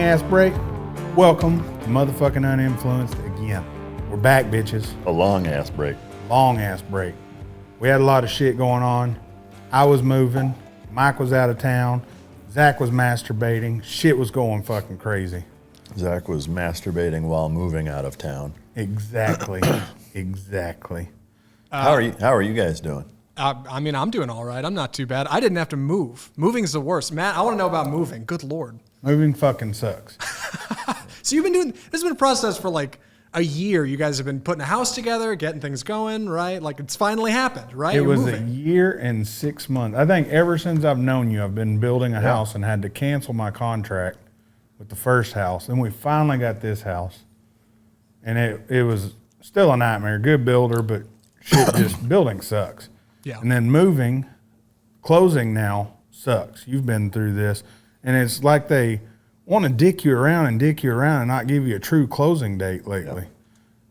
long ass break. Welcome to motherfucking Uninfluenced again. We're back, bitches. A long ass break. Long ass break. We had a lot of shit going on. I was moving. Mike was out of town. Zach was masturbating. Shit was going fucking crazy. Zach was masturbating while moving out of town. Exactly. Exactly. How are you guys doing? I mean, I'm doing all right. I'm not too bad. I didn't have to move. Moving's the worst. Matt, I want to know about moving. Good Lord. Moving fucking sucks. So you've been doing, this has been a process for like a year. You guys have been putting a house together, getting things going, right? Like it's finally happened, right? It was a year and 6 months. I think ever since I've known you, I've been building a house and had to cancel my contract with the first house. And we finally got this house. And it was still a nightmare. Good builder, but shit, just building sucks. Yeah. And then closing now sucks. You've been through this. And it's like they want to dick you around and not give you a true closing date lately. Yep.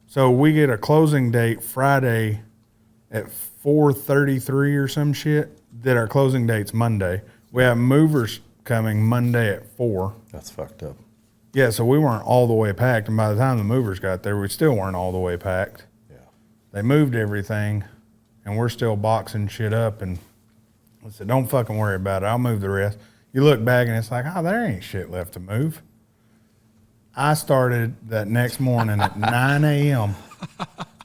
So we get a closing date Friday at 4:33 or some shit. That our closing date's Monday. We have movers coming Monday at 4. That's fucked up. Yeah, so we weren't all the way packed. And by the time the movers got there, we still weren't all the way packed. Yeah. They moved everything. And we're still boxing shit up, and I said, don't fucking worry about it. I'll move the rest. You look back, and it's like, oh, there ain't shit left to move. I started that next morning at 9 a.m.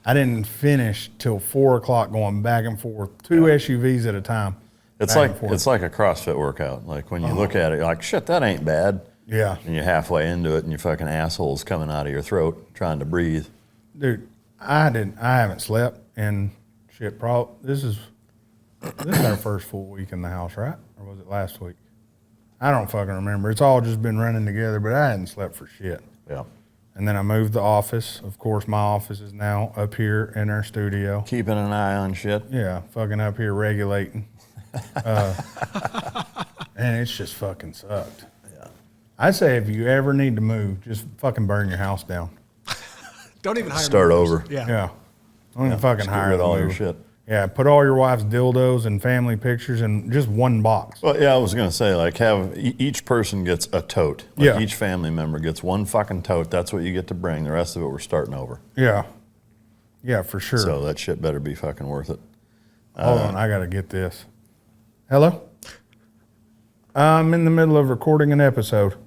I didn't finish till 4 o'clock going back and forth, two SUVs at a time. It's like a CrossFit workout. Like when you look at it, you're like, shit, that ain't bad. Yeah. And you're halfway into it, and your fucking asshole's coming out of your throat trying to breathe. Dude, I haven't slept in shit, this is our first full week in the house, right? Or was it last week? I don't fucking remember. It's all just been running together, but I hadn't slept for shit. Yeah. And then I moved the office. Of course, my office is now up here in our studio. Keeping an eye on shit. Yeah, fucking up here regulating. And it's just fucking sucked. Yeah. I say if you ever need to move, just fucking burn your house down. Don't even hire Start movers. over. Yeah. Don't even fucking hire rid of all them. your shit. Yeah, put all your wife's dildos and family pictures in just one box. Well, yeah, I was going to say, like, have each person gets a tote. Like Yeah. Each family member gets one fucking tote. That's what you get to bring. The rest of it, we're starting over. Yeah. Yeah, for sure. So that shit better be fucking worth it. Hold on, I got to get this. Hello? I'm in the middle of recording an episode.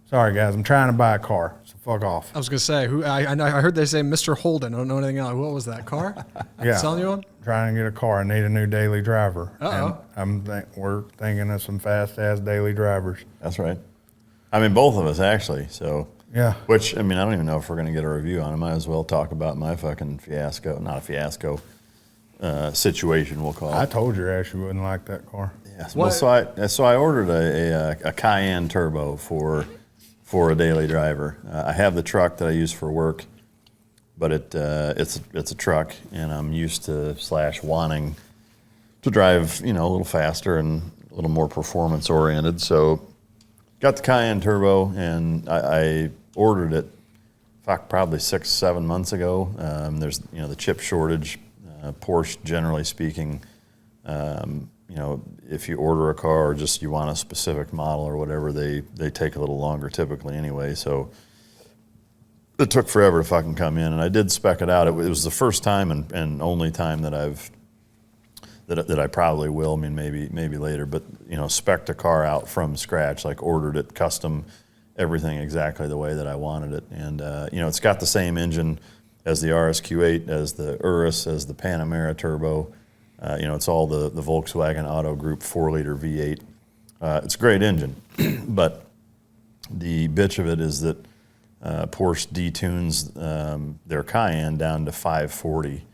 Sorry, guys. I'm trying to buy a car, so fuck off. I was going to say, I heard they say Mr. Holden. I don't know anything else. What was that, car? Yeah. Selling you one? Trying to get a car. I need a new daily driver. Uh-oh. And we're thinking of some fast-ass daily drivers. That's right. I mean, both of us, actually. So, Yeah. which, I mean, I don't even know if we're going to get a review on it. Might as well talk about my fucking fiasco. Not a fiasco. Situation, we'll call it. I told your ass you wouldn't like that car. Yes. Well, so I ordered a Cayenne Turbo for a daily driver. I have the truck that I use for work, but it's a truck, and I'm used to / wanting to drive, a little faster and a little more performance oriented. So got the Cayenne Turbo, and I ordered it probably 6-7 months ago. There's the chip shortage. Porsche, generally speaking, if you order a car or just you want a specific model or whatever, they take a little longer typically anyway. So it took forever to fucking come in, and I did spec it out. It was the first time and only time that I probably will. I mean, maybe later, but spec'd a car out from scratch, like ordered it custom, everything exactly the way that I wanted it, and it's got the same engine as the RSQ8, as the Urus, as the Panamera Turbo. It's all the Volkswagen Auto Group 4-liter V8. It's a great engine, but the bitch of it is that Porsche detunes their Cayenne down to 540,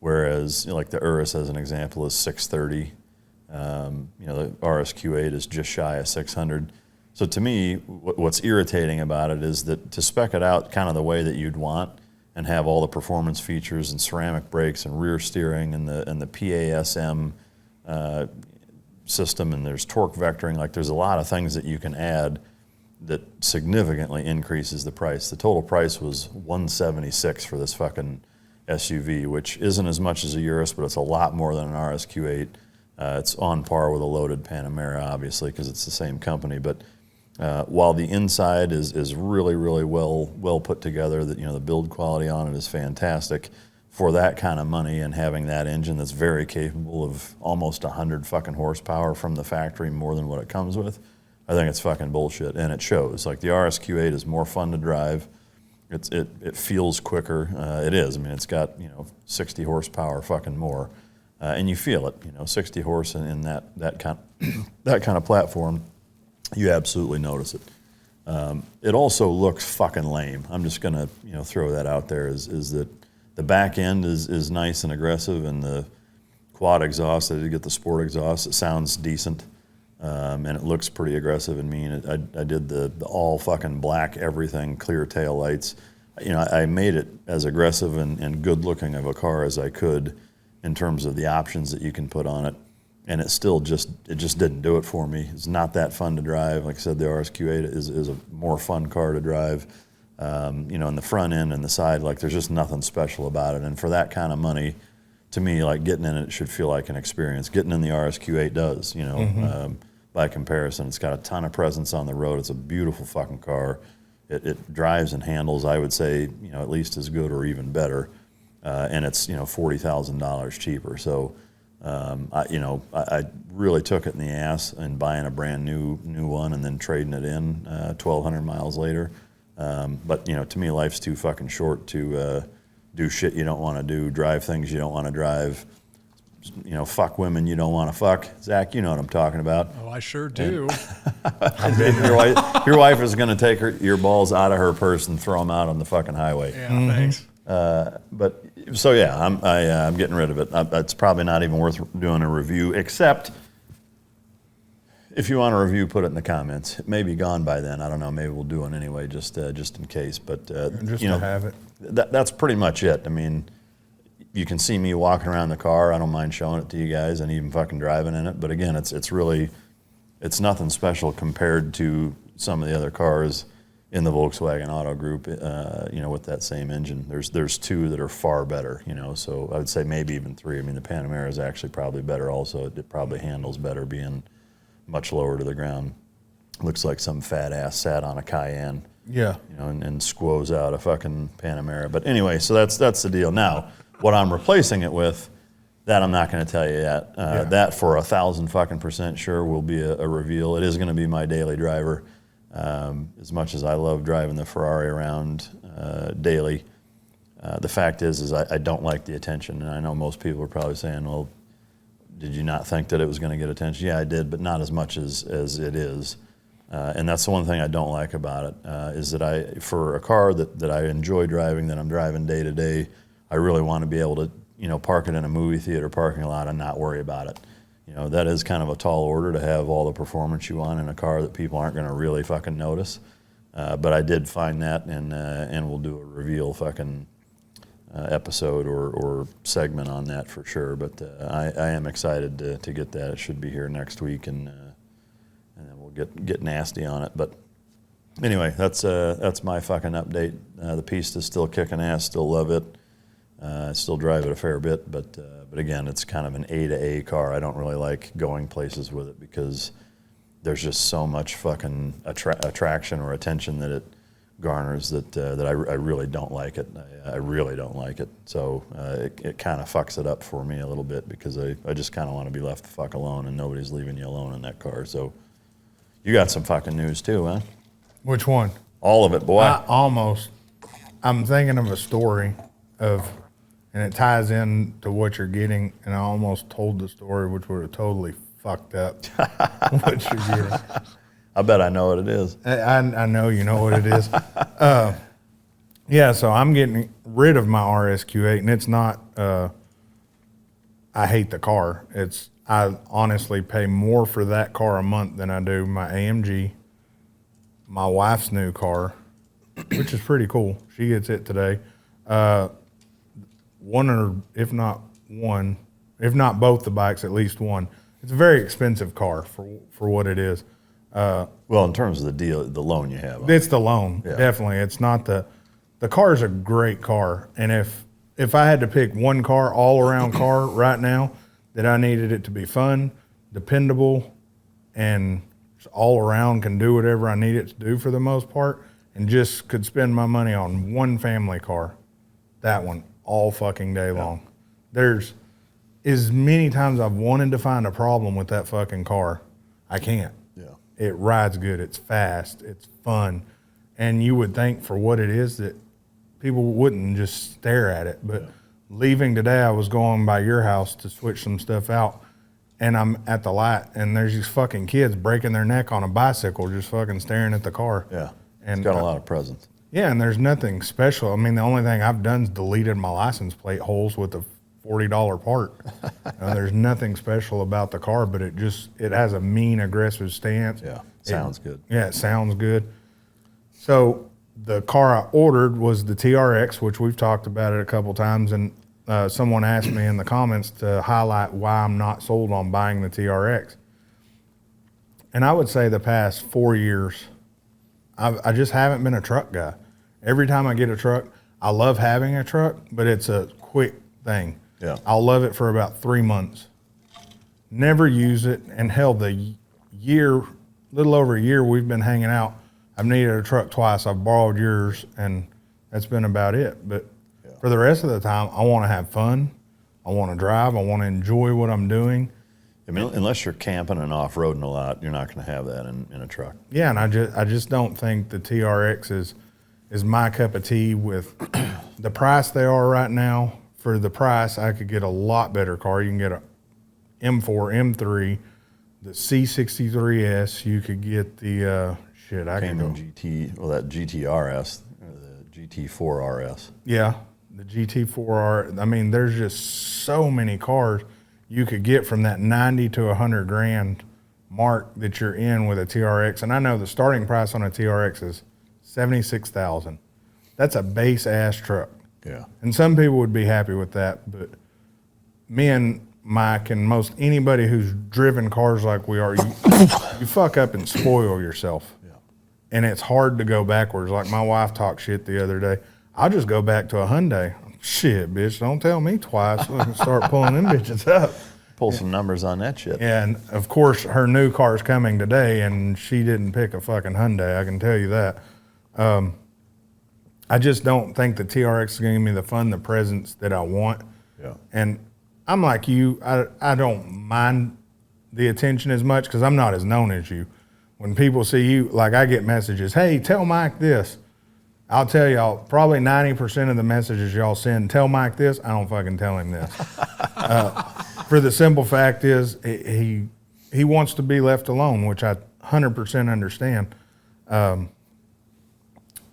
whereas like the Urus, as an example, is 630. The RSQ8 is just shy of 600. So to me, what's irritating about it is that to spec it out kind of the way that you'd want, and have all the performance features and ceramic brakes and rear steering and the PASM system, and there's torque vectoring. Like, there's a lot of things that you can add that significantly increases the price. The total price was $176 for this fucking SUV, which isn't as much as a Urus, but it's a lot more than an RSQ8. It's on par with a loaded Panamera, obviously, because it's the same company. But While the inside is really, really well put together, that the build quality on it is fantastic for that kind of money, and having that engine that's very capable of almost 100 fucking horsepower from the factory, more than what it comes with. I think it's fucking bullshit, and it shows. Like the RSQ8 is more fun to drive. It feels quicker. It is. I mean, it's got 60 horsepower fucking more, and you feel it. 60 horse in that kind of platform, you absolutely notice it. It also looks fucking lame. I'm just gonna throw that out there. Is that the back end is nice and aggressive, and the quad exhaust, I did get the sport exhaust. It sounds decent, and it looks pretty aggressive and mean. I did the all fucking black everything, clear tail lights. I made it as aggressive and good looking of a car as I could in terms of the options that you can put on it. And it still just didn't do it for me. It's not that fun to drive. Like I said, the RSQ8 is a more fun car to drive. In the front end and the side, like there's just nothing special about it. And for that kind of money, to me, like getting in it should feel like an experience. Getting in the RSQ8 does, by comparison. It's got a ton of presence on the road. It's a beautiful fucking car. It drives and handles, I would say, at least as good or even better. And it's, $40,000 cheaper. So, I really took it in the ass in buying a brand new one and then trading it in 1,200 miles later. But to me, life's too fucking short to do shit you don't want to do, drive things you don't want to drive, fuck women you don't want to fuck. Zach, you know what I'm talking about. Oh, I sure do. Your wife is going to take your balls out of her purse and throw them out on the fucking highway. Yeah, thanks. But so yeah, I'm getting rid of it. It's probably not even worth doing a review, except if you want a review, put it in the comments. It may be gone by then. I don't know. Maybe we'll do one anyway, just in case. But just to have it. That's pretty much it. I mean, you can see me walking around the car. I don't mind showing it to you guys, and even fucking driving in it. But again, it's really nothing special compared to some of the other cars in the Volkswagen Auto Group, with that same engine. There's two that are far better, so I would say maybe even three. I mean, the Panamera is actually probably better also. It probably handles better being much lower to the ground. Looks like some fat ass sat on a Cayenne. Yeah. And squoze out a fucking Panamera. But anyway, so that's the deal. Now, what I'm replacing it with, that I'm not going to tell you yet. That for 1,000% sure will be a reveal. It is going to be my daily driver. As much as I love driving the Ferrari around daily, the fact is I don't like the attention. And I know most people are probably saying, well, did you not think that it was going to get attention? Yeah, I did, but not as much as it is. And that's the one thing I don't like about it, is that for a car that I enjoy driving, that I'm driving day to day, I really want to be able to, park it in a movie theater parking lot and not worry about it. That is kind of a tall order to have all the performance you want in a car that people aren't going to really fucking notice. But I did find that, and we'll do a reveal fucking episode or segment on that for sure. But I am excited to get that. It should be here next week, and then we'll get nasty on it. But anyway, that's my fucking update. The Pista is still kicking ass. Still love it. Still drive it a fair bit, but again, it's kind of an A to A car. I don't really like going places with it because there's just so much fucking attraction or attention that it garners that I really don't like it. I really don't like it. So it kind of fucks it up for me a little bit because I just kind of want to be left the fuck alone, and nobody's leaving you alone in that car. So you got some fucking news too, huh? Which one? All of it, boy. I'm thinking of a story and it ties in to what you're getting, and I almost told the story, which would have totally fucked up what you're getting. I bet I know what it is. I know you know what it is. So I'm getting rid of my RSQ8, and it's not, I hate the car. I honestly pay more for that car a month than I do my AMG, my wife's new car, which is pretty cool. She gets it today. One or if not both the bikes, at least one. It's a very expensive car for what it is. Well, in terms of the deal, the loan you have. It's the loan, definitely. It's not the car's a great car, and if I had to pick one car, all around car right now, that I needed it to be fun, dependable, and It's all around, can do whatever I need it to do for the most part, and just could spend my money on one family car. That one all fucking day long. There's as many times I've wanted to find a problem with that fucking car, I can't. Yeah. It rides good. It's fast. It's fun. And you would think for what it is that people wouldn't just stare at it. But leaving today, I was going by your house to switch some stuff out. And I'm at the light, and there's these fucking kids breaking their neck on a bicycle just fucking staring at the car. Yeah. And It's got a lot of presence. Yeah, and there's nothing special. I mean, the only thing I've done is deleted my license plate holes with a $40 part. There's nothing special about the car, but it has a mean, aggressive stance. Yeah. Sounds good. Yeah, it sounds good. So the car I ordered was the TRX, which we've talked about it a couple times, and someone asked me in the comments to highlight why I'm not sold on buying the TRX. And I would say the past 4 years, I just haven't been a truck guy. Every time I get a truck, I love having a truck, but it's a quick thing. Yeah. I'll love it for about 3 months. Never use it, and hell, little over a year we've been hanging out, I've needed a truck twice. I've borrowed yours, and that's been about it. But for the rest of the time, I want to have fun. I want to drive. I want to enjoy what I'm doing. I mean, unless you're camping and off-roading a lot, you're not going to have that in a truck. Yeah, and I just don't think the TRX is my cup of tea with the price they are right now. For the price, I could get a lot better car. You can get a M4, M3, the C63S. You could get the Cayman GT, well, that GTRS, or the GT4 RS. Yeah, the GT4R. I mean, there's just so many cars you could get from that 90 to 100 grand mark that you're in with a TRX. And I know the starting price on a TRX is $76,000. That's a base ass truck. Yeah. And some people would be happy with that, but me and Mike and most anybody who's driven cars like we are, you fuck up and spoil yourself. Yeah. And it's hard to go backwards. Like my wife talked shit the other day. I'll just go back to a Hyundai. Shit, bitch, don't tell me twice. We can start pulling them bitches up. Pull some numbers on that shit. And of course, her new car's coming today, and she didn't pick a fucking Hyundai. I can tell you that. I just don't think the TRX is going to give me the fun, the presence that I want. Yeah. And I'm like you. I don't mind the attention as much because I'm not as known as you. When people see you, like I get messages, hey, tell Mike this. I'll tell y'all, probably 90% of the messages y'all send, tell Mike this, I don't fucking tell him this. For the simple fact is, he wants to be left alone, which I 100% understand.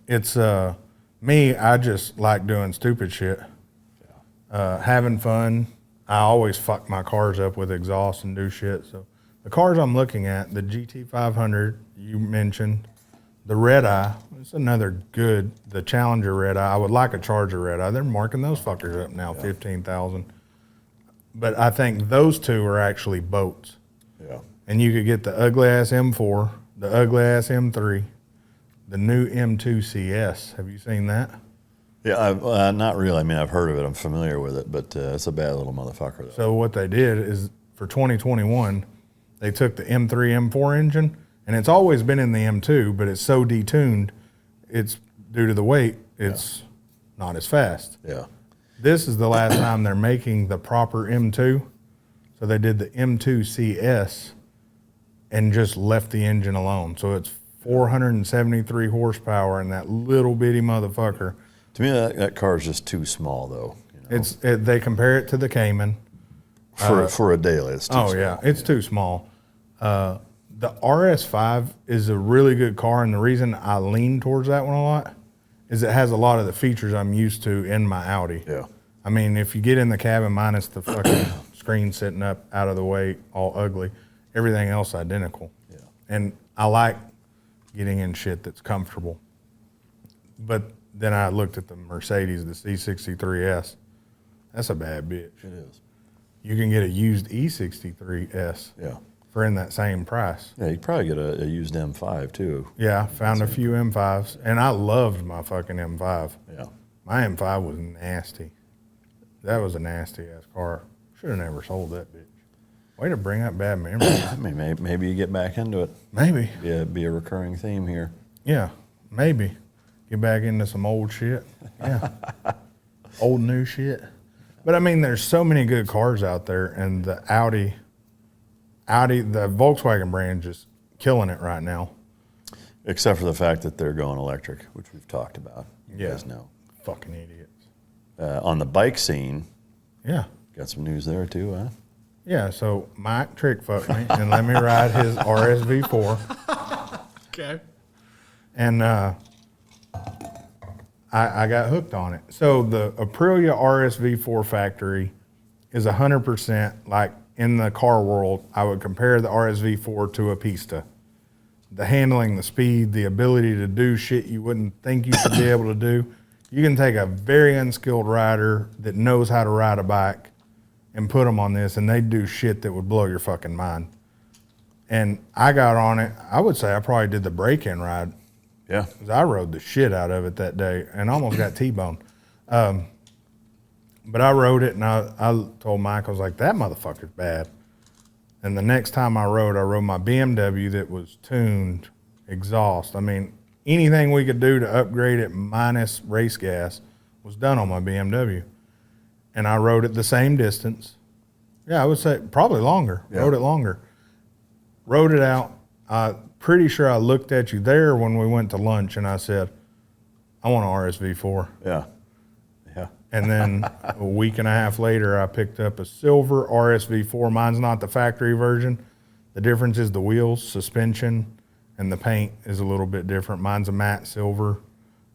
It's me, I just like doing stupid shit. Having fun. I always fuck my cars up with exhaust and do shit. So the cars I'm looking at, the GT500 you mentioned, the Red Eye, it's another good, the Challenger Red Eye. I would like a Charger Red Eye. They're marking those fuckers up now, 15,000. But I think those two are actually boats. Yeah. And you could get the ugly ass M4, the ugly ass M3, the new M2 CS. Have you seen that? Yeah, not really. I mean, I've heard of it. I'm familiar with it, but it's a bad little motherfucker, though. So what they did is for 2021, they took the M3, M4 engine, and it's always been in the M2, but it's so detuned, it's due to the weight, it's not as fast. Yeah. This is the last time they're making the proper M2. So they did the M2 CS and just left the engine alone. So it's 473 horsepower and that little bitty motherfucker. To me, that car is just too small, though. You know? They compare it to the Cayman. For a daily, it's too small. Yeah, it's too small. The RS5 is a really good car, and the reason I lean towards that one a lot is it has a lot of the features I'm used to in my Audi. Yeah. I mean, if you get in the cabin, minus the fucking screen sitting up out of the way, all ugly, everything else identical. Yeah. And I like getting in shit that's comfortable. But then I looked at the Mercedes, the C63S. That's a bad bitch. It is. You can get a used E63S. Yeah. For in that same price. Yeah, you could probably get a used M5, too. Yeah, found a few M5s, and I loved my fucking M5. Yeah. My M5 was nasty. That was a nasty-ass car. Should have never sold that bitch. Way to bring up bad memories. I mean, maybe you get back into it. Maybe. Yeah, be a recurring theme here. Yeah, maybe. Get back into some old shit. Yeah. Old new shit. But I mean, there's so many good cars out there, and the Audi, the Volkswagen brand just killing it right now. Except for the fact that they're going electric, which we've talked about. You guys know. Fucking idiots. On the bike scene, Yeah. got some news there too, huh? Yeah, so Mike trick fucked me and let me ride his RSV4. Okay. And I got hooked on it. So the Aprilia RSV4 factory is 100% like in the car world. I would compare the RSV4 to a Pista. The handling, the speed, the ability to do shit you wouldn't think you should be able to do. You can take a very unskilled rider that knows how to ride a bike and put them on this, and they do shit that would blow your fucking mind. And I got on it. I would say I probably did the break-in ride. Yeah. Because I rode the shit out of it that day and almost got T-boned. But I rode it, and I told Mike, I was like, that motherfucker's bad. And the next time I rode my BMW that was tuned exhaust. I mean, anything we could do to upgrade it minus race gas was done on my BMW. And I rode it the same distance. Yeah, I would say probably longer. Yeah. Rode it longer. Rode it out. Pretty sure I looked at you there when we went to lunch, and I said, I want an RSV4. Yeah. Yeah. And then a week and a half later, I picked up a silver RSV4. Mine's not the factory version. The difference is the wheels, suspension, and the paint is a little bit different. Mine's a matte silver.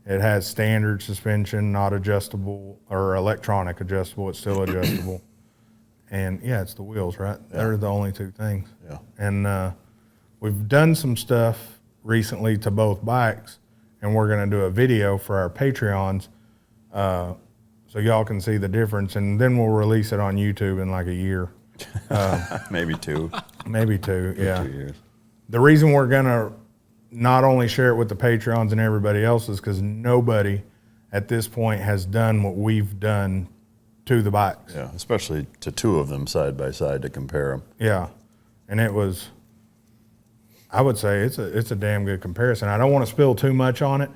It has standard suspension, not adjustable or electronic adjustable. It's still adjustable. And yeah, it's the wheels, right? Yeah. They're the only two things. Yeah. And we've done some stuff recently to both bikes, and we're going to do a video for our Patreons so y'all can see the difference. And then we'll release it on YouTube in like a year. Maybe two. Maybe two, yeah. 2 years. The reason we're going to not only share it with the Patreons and everybody else is because nobody at this point has done what we've done to the bikes. Yeah, especially to two of them side by side to compare them. Yeah. And it was, I would say it's a damn good comparison. I don't want to spill too much on it,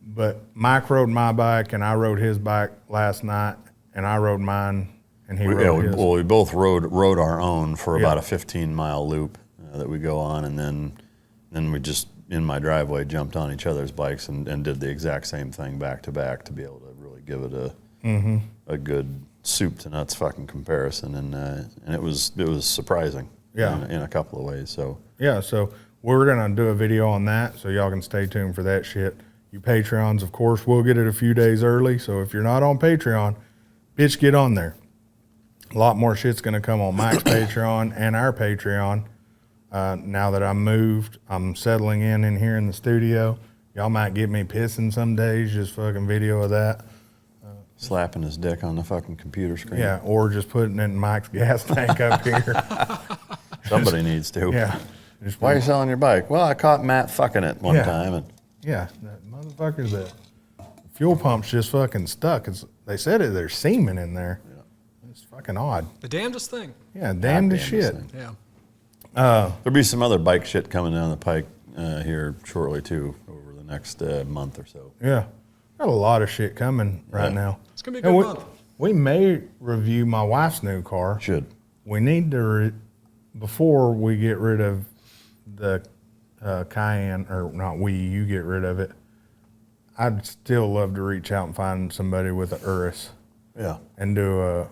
but Mike rode my bike and I rode his bike last night, and I rode mine and he rode his. We both rode our own for Yeah. about a 15-mile loop that we go on, and then we just, in my driveway, jumped on each other's bikes and did the exact same thing back to back to be able to really give it a good soup to nuts fucking comparison, and it was surprising. Yeah. In a couple of ways. So Yeah, so we're going to do a video on that, so y'all can stay tuned for that shit. You Patreons, of course, we'll get it a few days early, so if you're not on Patreon, bitch, get on there. A lot more shit's going to come on Mike's Patreon and our Patreon. Now that I'm moved, I'm settling in here in the studio. Y'all might get me pissing some days, just fucking video of that. slapping his dick on the fucking computer screen. Yeah, or just putting it in Mike's gas tank up here. Somebody needs to. Yeah. Why are you selling your bike? Well, I caught Matt fucking it one Yeah. time. And Yeah, that motherfucker, the fuel pump's just fucking stuck. They said there's semen in there. Yeah. It's fucking odd. The damnedest thing. Yeah, damned as shit. thing. Yeah. There'll be some other bike shit coming down the pike here shortly, too, over the next month or so. Yeah. Got a lot of shit coming right now. It's going to be a good month. We may review my wife's new car. Should. We need to, before we get rid of the Cayenne, or not we, you get rid of it, I'd still love to reach out and find somebody with an Urus Yeah. and do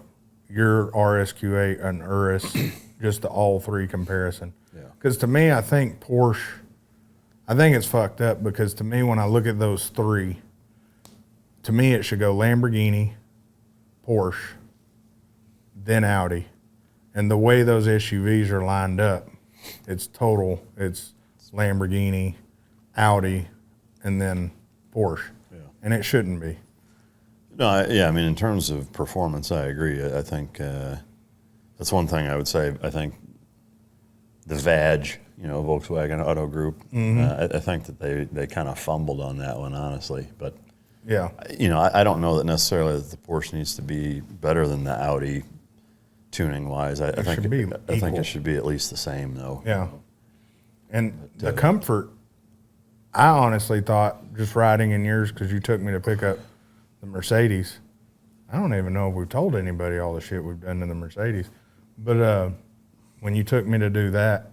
your RSQ8 and Urus, just the all three comparison. Yeah. Because to me, I think Porsche, I think it's fucked up because to me, when I look at those three, to me, it should go Lamborghini, Porsche, then Audi. And the way those SUVs are lined up, it's Lamborghini, Audi, and then Porsche. Yeah. And it shouldn't be. No, I mean, in terms of performance, I agree. I think that's one thing I would say. I think the VAG, Volkswagen Auto Group, I think that they kind of fumbled on that one, honestly. But, Yeah. I don't know that necessarily that the Porsche needs to be better than the Audi tuning wise. I think should be I think equal. it should be at least the same though. Yeah. And the comfort, I honestly thought just riding in yours, because you took me to pick up the Mercedes. I don't even know if we've told anybody all the shit we've done to the Mercedes. But when you took me to do that,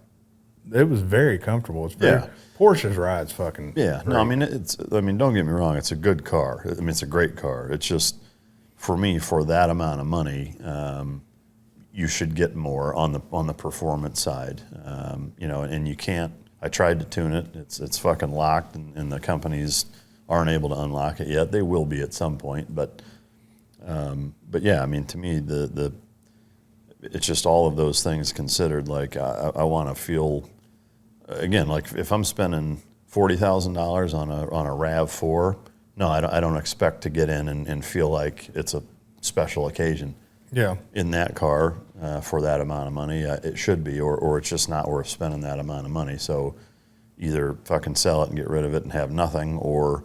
it was very comfortable. It's very, Porsche's ride's fucking Yeah. great. No, I mean, don't get me wrong. It's a good car. I mean, it's a great car. It's just, for me, for that amount of money, you should get more on the performance side. You know, and you can't. I tried to tune it. It's fucking locked, and the companies aren't able to unlock it yet. They will be at some point, but yeah, I mean, to me, it's just all of those things considered. Like, I want to feel, again, like if I'm spending $40,000 on a RAV4, no, I don't expect to get in and feel like it's a special occasion. Yeah. In that car for that amount of money, it should be, or it's just not worth spending that amount of money. So either fucking sell it and get rid of it and have nothing, or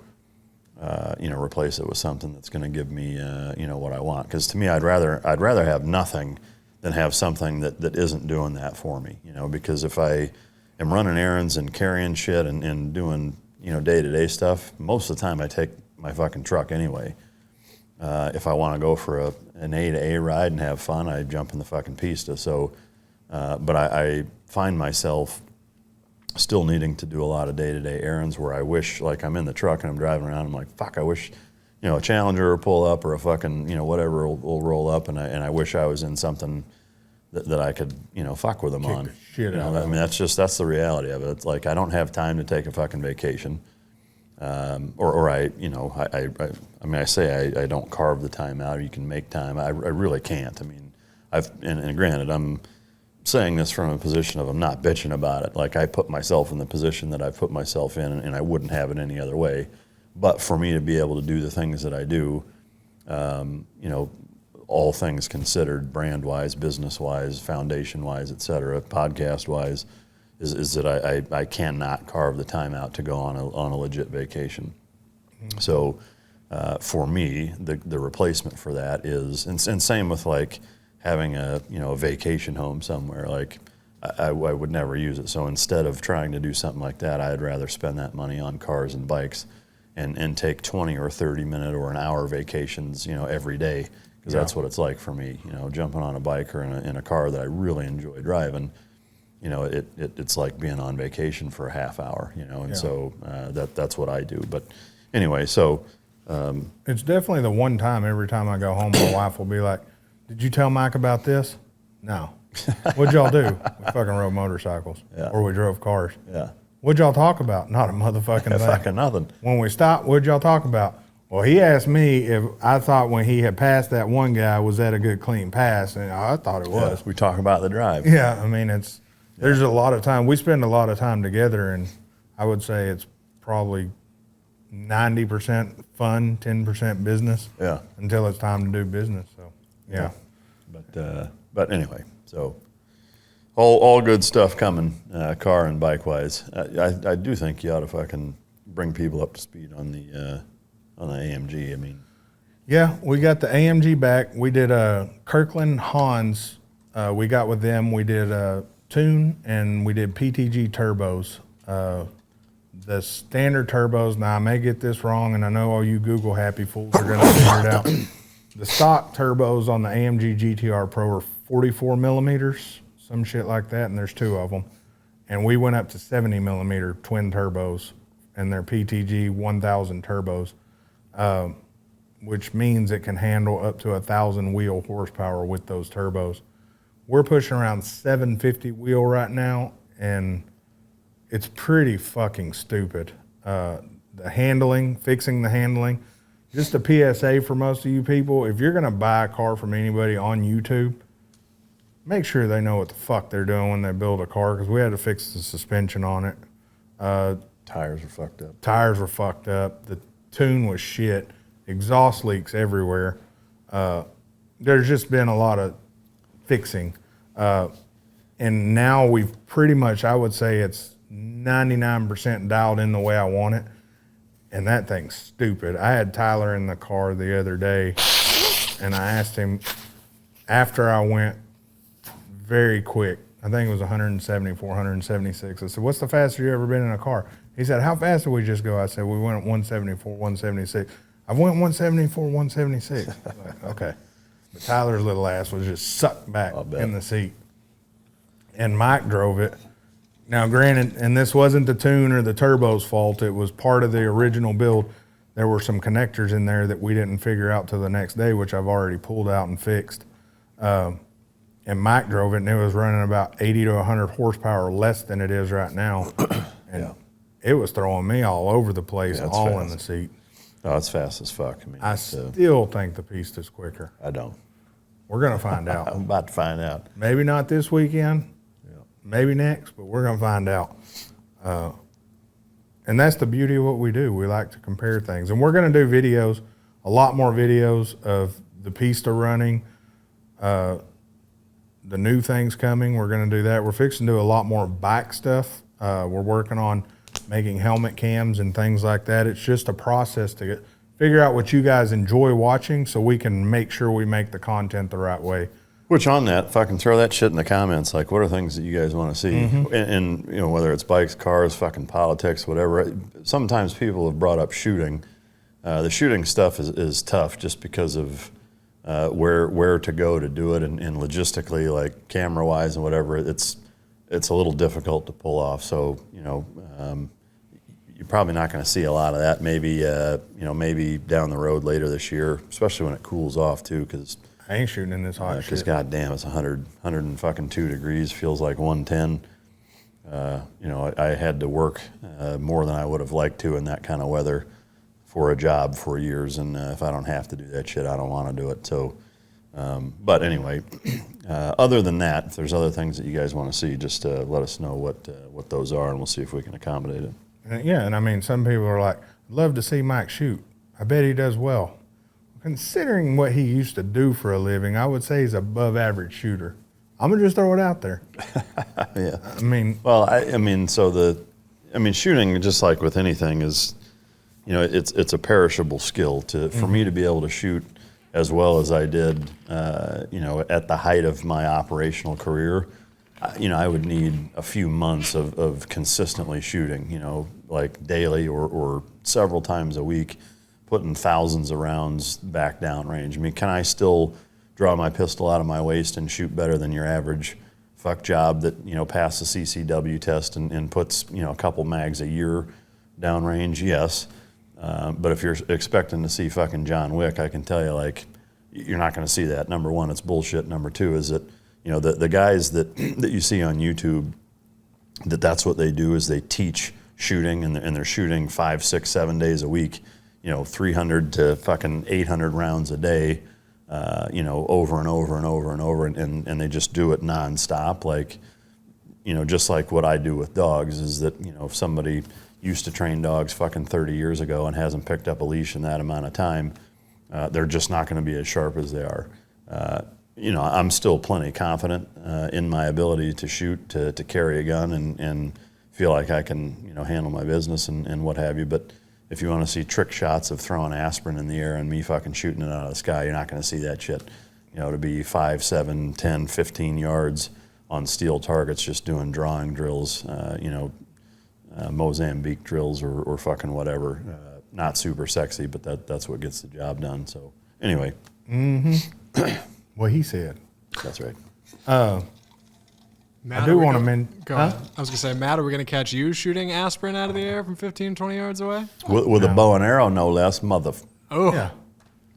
you know, replace it with something that's going to give me you know, what I want. Because to me, I'd rather have nothing than have something that isn't doing that for me. You know, because if I am running errands and carrying shit and doing, you know, day-to-day stuff, most of the time I take my fucking truck anyway. If I want to go for an A to A ride and have fun, I jump in the fucking Pista. So, but I find myself still needing to do a lot of day-to-day errands where I wish, like, I'm in the truck and I'm driving around, I'm like, fuck, I wish, you know, a Challenger will pull up, or a fucking, you know, whatever will roll up, and I wish I was in something that I could, you know, fuck with them on. shit You know, out of I mean, that's the reality of it. It's like, I don't have time to take a fucking vacation. Or I, you know, I mean, I say I don't carve the time out, or you can make time. I really can't. I mean, and granted, I'm saying this from a position of I'm not bitching about it. Like, I put myself in the position that I've put myself in, and I wouldn't have it any other way. But for me to be able to do the things that I do, you know, all things considered, brand-wise, business-wise, foundation-wise, et cetera, podcast-wise, is that I cannot carve the time out to go on a legit vacation. Mm-hmm. So for me, the replacement for that is, and same with like having a vacation home somewhere. Like, I would never use it. So instead of trying to do something like that, I'd rather spend that money on cars and bikes, and take 20 or 30 minute or an hour vacations, you know, every day, because that's what it's like for me. You know, jumping on a bike or in a car that I really enjoy driving. You know, it's like being on vacation for a half hour, you know, and so that's what I do. But anyway, so. It's definitely the one time, every time I go home, my wife will be like, "Did you tell Mike about this?" "No." "What'd y'all do?" "We fucking rode motorcycles." Yeah. "Or we drove cars." Yeah. "What'd y'all talk about?" "Not a motherfucking thing." Fucking nothing. "When we stopped, what'd y'all talk about?" "Well, he asked me if I thought when he had passed that one guy, was that a good clean pass?" And I thought it was. Yeah, we talk about the drive. Yeah, I mean, there's a lot of time. We spend a lot of time together, and I would say it's probably 90% fun, 10% business. Yeah. Until it's time to do business. So, yeah. But anyway, so all good stuff coming, car and bike wise. I do think you ought to fucking bring people up to speed on the AMG. I mean, Yeah, we got the AMG back. We did Kirkland Hans. We got with them. We did tune, and we did PTG turbos. The standard turbos, now I may get this wrong, and I know all you Google happy fools are going to figure it out. The stock turbos on the AMG GTR Pro are 44 millimeters, some shit like that, and there's two of them. And we went up to 70 millimeter twin turbos, and they're PTG 1000 turbos, which means it can handle up to 1,000 wheel horsepower with those turbos. We're pushing around 750 wheel right now, and it's pretty fucking stupid. The handling, fixing the handling. Just a PSA for most of you people, if you're going to buy a car from anybody on YouTube, make sure they know what the fuck they're doing when they build a car, because we had to fix the suspension on it. tires were fucked up. Tires were fucked up. The tune was shit. Exhaust leaks everywhere. There's just been a lot of fixing. And now we've pretty much, I would say it's 99% dialed in the way I want it. And that thing's stupid. I had Tyler in the car the other day, and I asked him, after I went very quick. I think it was 174, 176. I said, what's the fastest you ever been in a car? He said, how fast did we just go? I said, we went at 174, 176. I went 174, 176. Like, okay. But Tyler's little ass was just sucked back in the seat. And Mike drove it. Now, granted, and this wasn't the tune or the turbo's fault. It was part of the original build. There were some connectors in there that we didn't figure out till the next day, which I've already pulled out and fixed. And Mike drove it, and it was running about 80 to 100 horsepower less than it is right now. And it was throwing me all over the place, all in the seat. Oh, it's fast as fuck. I mean, I still think the Pista's quicker. I don't. We're going to find out. I'm about to find out. Maybe not this weekend, maybe next, but we're going to find out. And that's the beauty of what we do. We like to compare things. And we're going to do videos, a lot more videos of the Pista running, the new things coming. We're going to do that. We're fixing to do a lot more bike stuff. We're working on making helmet cams and things like that. It's just a process to figure out what you guys enjoy watching so we can make sure we make the content the right way. Which on that, fucking throw that shit in the comments. Like, what are things that you guys want to see? And you know, whether it's bikes, cars, fucking politics, whatever. Sometimes people have brought up shooting. The shooting stuff is tough just because of where to go to do it, and logistically, like camera wise and whatever, it's a little difficult to pull off. So you know, you're probably not going to see a lot of that. Maybe maybe down the road later this year, especially when it cools off too, because I ain't shooting in this hot shit. Because goddamn, it's 102 degrees. Feels like 110. You know, I had to work more than I would have liked to in that kind of weather for a job for years, and if I don't have to do that shit, I don't want to do it. So, but anyway, other than that, if there's other things that you guys want to see, just let us know what those are, and we'll see if we can accommodate it. And I mean, some people are like, I'd love to see Mike shoot. I bet he does well. Considering what he used to do for a living, I would say he's above average shooter. I'm gonna just throw it out there. Yeah. I mean, well, I mean, shooting, just like with anything, is, you know, it's a perishable skill. For me to be able to shoot as well as I did, you know, at the height of my operational career, you know, I would need a few months of consistently shooting, you know, like daily or several times a week, putting thousands of rounds back down range. I mean, can I still draw my pistol out of my waist and shoot better than your average fuck job that, you know, passed the CCW test and puts, you know, a couple mags a year down range? Yes. But if you're expecting to see fucking John Wick, I can tell you, like, you're not going to see that. Number one, it's bullshit. Number two is that, you know, the guys that you see on YouTube, that's what they do, is they teach shooting, and they're shooting 5, 6, 7 days a week, you know, 300 to fucking 800 rounds a day, you know, over and over and over and over, and they just do it nonstop. Like, you know, just like what I do with dogs is that, you know, if somebody used to train dogs fucking 30 years ago and hasn't picked up a leash in that amount of time, they're just not going to be as sharp as they are. You know, I'm still plenty confident in my ability to shoot, to carry a gun, and feel like I can, you know, handle my business and what have you. But if you want to see trick shots of throwing aspirin in the air and me fucking shooting it out of the sky, you're not going to see that shit. You know, to be 5, 7, 10, 15 yards on steel targets just doing drawing drills, you know, Mozambique drills or fucking whatever. Not super sexy, but that's what gets the job done. So anyway. What he said. That's right. Matt, I do want to Go ahead. I was going to say, Matt, are we going to catch you shooting aspirin out of the air from 15, 20 yards away? With a bow and arrow, no less, Oh, yeah.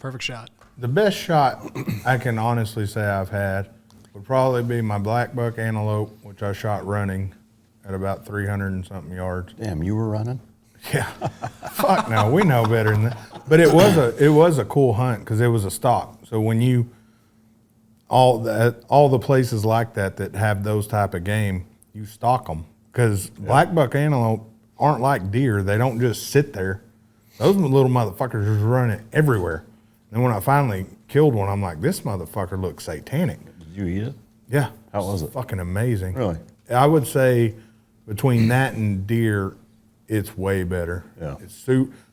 Perfect shot. The best shot I can honestly say I've had would probably be my black buck antelope, which I shot running at about 300 and something yards. Damn, you were running? Yeah. Fuck no, we know better than that. But it was a cool hunt because it was a stock. So when you all the places like that have those type of game, you stalk them, because black buck antelope aren't like deer. They don't just sit there. Those little motherfuckers just running everywhere. And when I finally killed one, I'm like, this motherfucker looks satanic. Did you eat it? Yeah. How was it? Fucking amazing. Really? I would say between that and deer, it's way better. Yeah.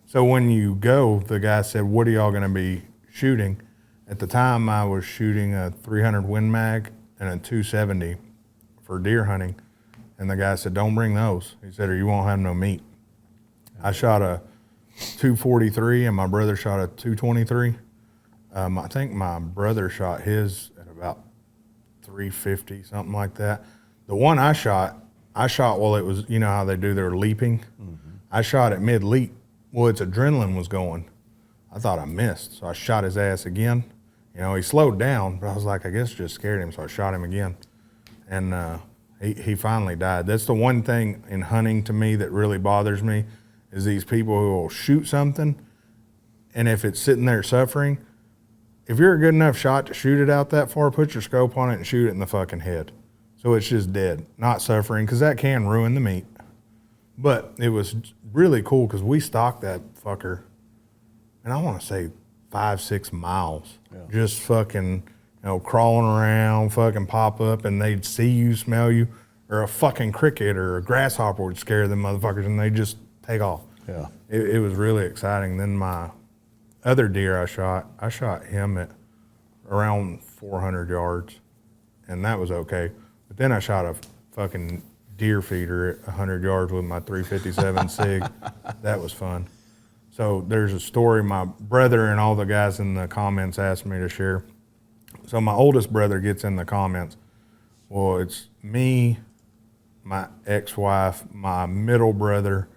So when you go, the guy said, what are y'all going to be shooting? At the time, I was shooting a 300 Win Mag, and a 270 for deer hunting. And the guy said, don't bring those. He said, or you won't have no meat. I shot a 243 and my brother shot a 223. I think my brother shot his at about 350, something like that. The one I shot while it was, you know how they do their leaping? Mm-hmm. I shot at mid-leap. Well, its adrenaline was going. I thought I missed, so I shot his ass again. You know, he slowed down, but I was like, I guess it just scared him, so I shot him again. And he finally died. That's the one thing in hunting to me that really bothers me is these people who will shoot something, and if it's sitting there suffering, if you're a good enough shot to shoot it out that far, put your scope on it and shoot it in the fucking head. So it's just dead, not suffering, because that can ruin the meat. But it was really cool because we stalked that fucker, and I want to say 5-6 miles, just fucking, crawling around, fucking pop up, and they'd see you, smell you, or a fucking cricket or a grasshopper would scare them motherfuckers, and they just take off. Yeah, it was really exciting. Then my other deer I shot him at around 400 yards, and that was okay. But then I shot a fucking deer feeder at 100 yards with my 357 SIG. That was fun. So there's a story my brother and all the guys in the comments asked me to share. So my oldest brother gets in the comments. Well, it's me, my ex-wife, my middle brother.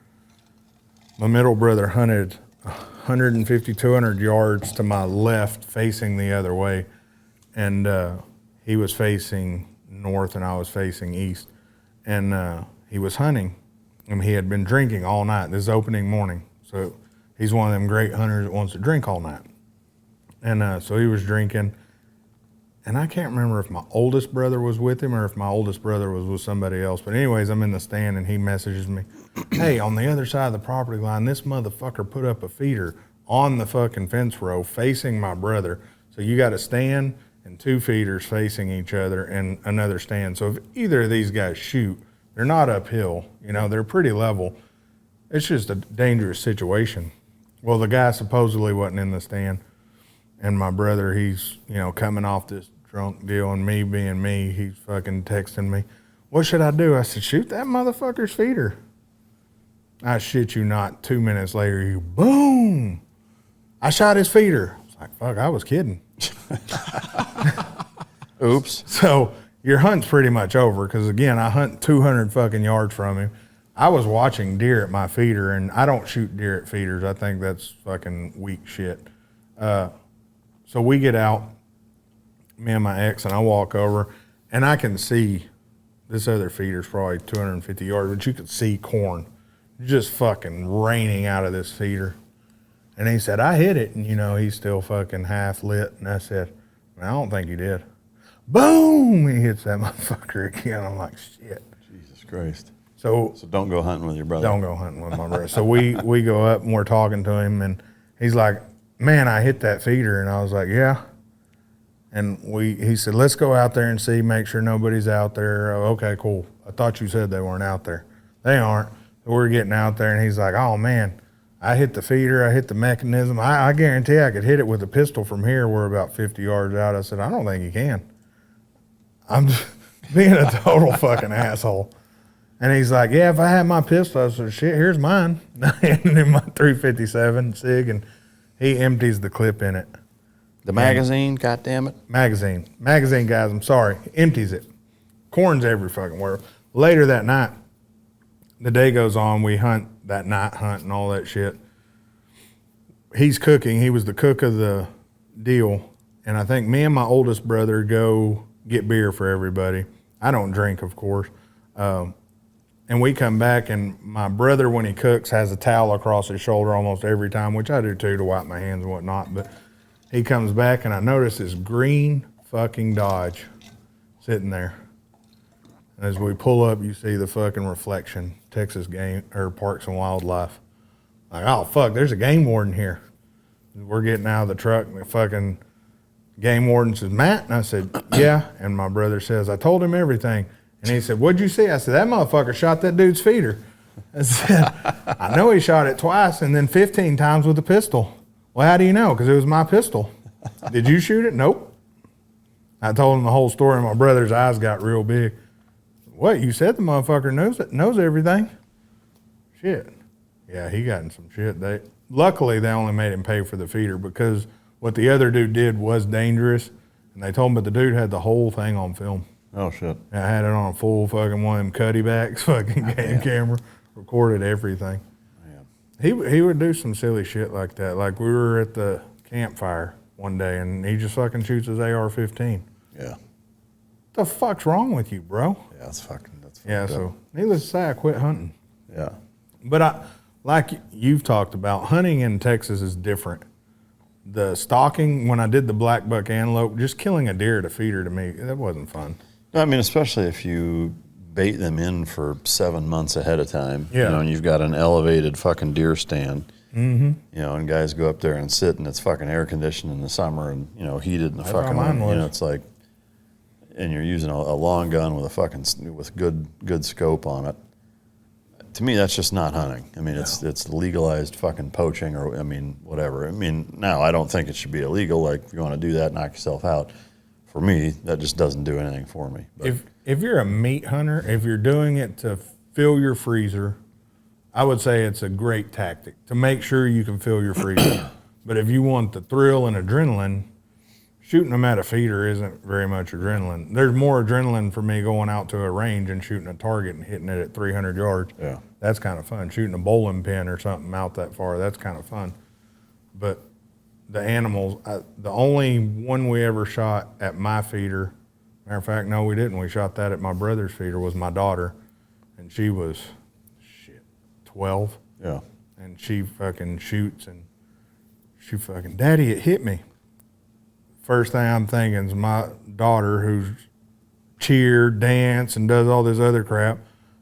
My middle brother hunted 150, 200 yards to my left facing the other way. And he was facing north and I was facing east. And he was hunting, and he had been drinking all night. This is opening morning. So he's one of them great hunters that wants to drink all night. And so he was drinking. And I can't remember if my oldest brother was with him or if my oldest brother was with somebody else. But anyways, I'm in the stand, and he messages me, hey, on the other side of the property line, this motherfucker put up a feeder on the fucking fence row facing my brother. So you got a stand and 2 feeders facing each other and another stand. So if either of these guys shoot, they're not uphill. They're pretty level. It's just a dangerous situation. Well, the guy supposedly wasn't in the stand. And my brother, he's, coming off this drunk deal, and me being me, he's fucking texting me, what should I do? I said, shoot that motherfucker's feeder. I shit you not, 2 minutes later, you boom. I shot his feeder. I was like, fuck, I was kidding. Oops. So your hunt's pretty much over because, again, I hunt 200 fucking yards from him. I was watching deer at my feeder, and I don't shoot deer at feeders. I think that's fucking weak shit. So we get out, me and my ex, and I walk over, and I can see this other feeder's probably 250 yards, but you could see corn just fucking raining out of this feeder. And he said, I hit it. And, he's still fucking half lit. And I said, I don't think you did. Boom! He hits that motherfucker again. I'm like, shit. Jesus Christ. So don't go hunting with your brother. Don't go hunting with my brother. So we go up and we're talking to him, and he's like, man, I hit that feeder. And I was like, yeah. And he said, let's go out there and see, make sure nobody's out there. Oh, okay, cool. I thought you said they weren't out there. They aren't. So we're getting out there, and he's like, oh, man, I hit the feeder. I hit the mechanism. I guarantee I could hit it with a pistol from here. We're about 50 yards out. I said, I don't think you can. I'm just being a total fucking asshole. And he's like, yeah, if I had my pistol, I said, shit, here's mine. And in my 357 SIG, and he empties the clip in it. The magazine, goddammit. Magazine, guys, I'm sorry. Empties it. Corn's every fucking where. Later that night, the day goes on, we hunt that night hunt and all that shit. He's cooking. He was the cook of the deal. And I think me and my oldest brother go get beer for everybody. I don't drink, of course. And we come back, and my brother, when he cooks, has a towel across his shoulder almost every time, which I do too, to wipe my hands and whatnot. But he comes back, and I notice this green fucking Dodge sitting there. As we pull up, you see the fucking reflection, Texas Game or Parks and Wildlife. Like, oh fuck, there's a game warden here. We're getting out of the truck, and the fucking game warden says, Matt? And I said, yeah. And my brother says, I told him everything. And he said, what'd you see? I said, that motherfucker shot that dude's feeder. I said, I know he shot it twice and then 15 times with a pistol. Well, how do you know? Because it was my pistol. Did you shoot it? Nope. I told him the whole story, and my brother's eyes got real big. What, you said the motherfucker knows everything? Shit. Yeah, he got in some shit. Luckily, they only made him pay for the feeder because what the other dude did was dangerous, and they told him, but the dude had the whole thing on film. Oh, shit. I had it on a full fucking one of them cutty backs, fucking game camera, recorded everything. Man. He would do some silly shit like that. Like we were at the campfire one day, and he just fucking shoots his AR-15. Yeah. What the fuck's wrong with you, bro? Yeah, that's fucking yeah, so needless to say, I quit hunting. Yeah. But like you've talked about, hunting in Texas is different. The stalking, when I did the black buck antelope, just killing a deer to feed her to me, that wasn't fun. I mean, especially if you bait them in for 7 months ahead of time, yeah. You know, and you've got an elevated fucking deer stand, you know, and guys go up there and sit, and it's fucking air conditioned in the summer, and you know, heated in the fucking, you know, it's like, and you're using a long gun with a fucking with good scope on it. To me, that's just not hunting. I mean, it's legalized fucking poaching, or I mean, whatever. I mean, now I don't think it should be illegal. Like, if you want to do that, knock yourself out. For me, that just doesn't do anything for me. But if you're a meat hunter, if you're doing it to fill your freezer, I would say it's a great tactic to make sure you can fill your freezer. But if you want the thrill and adrenaline, shooting them at a feeder isn't very much adrenaline. There's more adrenaline for me going out to a range and shooting a target and hitting it at 300 yards. Yeah. That's kind of fun. Shooting a bowling pin or something out that far, that's kind of fun. But the animals, the only one we ever shot at my feeder, matter of fact, no, we didn't. We shot that at my brother's feeder, was my daughter. And she was, 12. Yeah. And she fucking shoots and she fucking, Daddy, it hit me. First thing I'm thinking is my daughter, who's cheered, dance, and does all this other crap.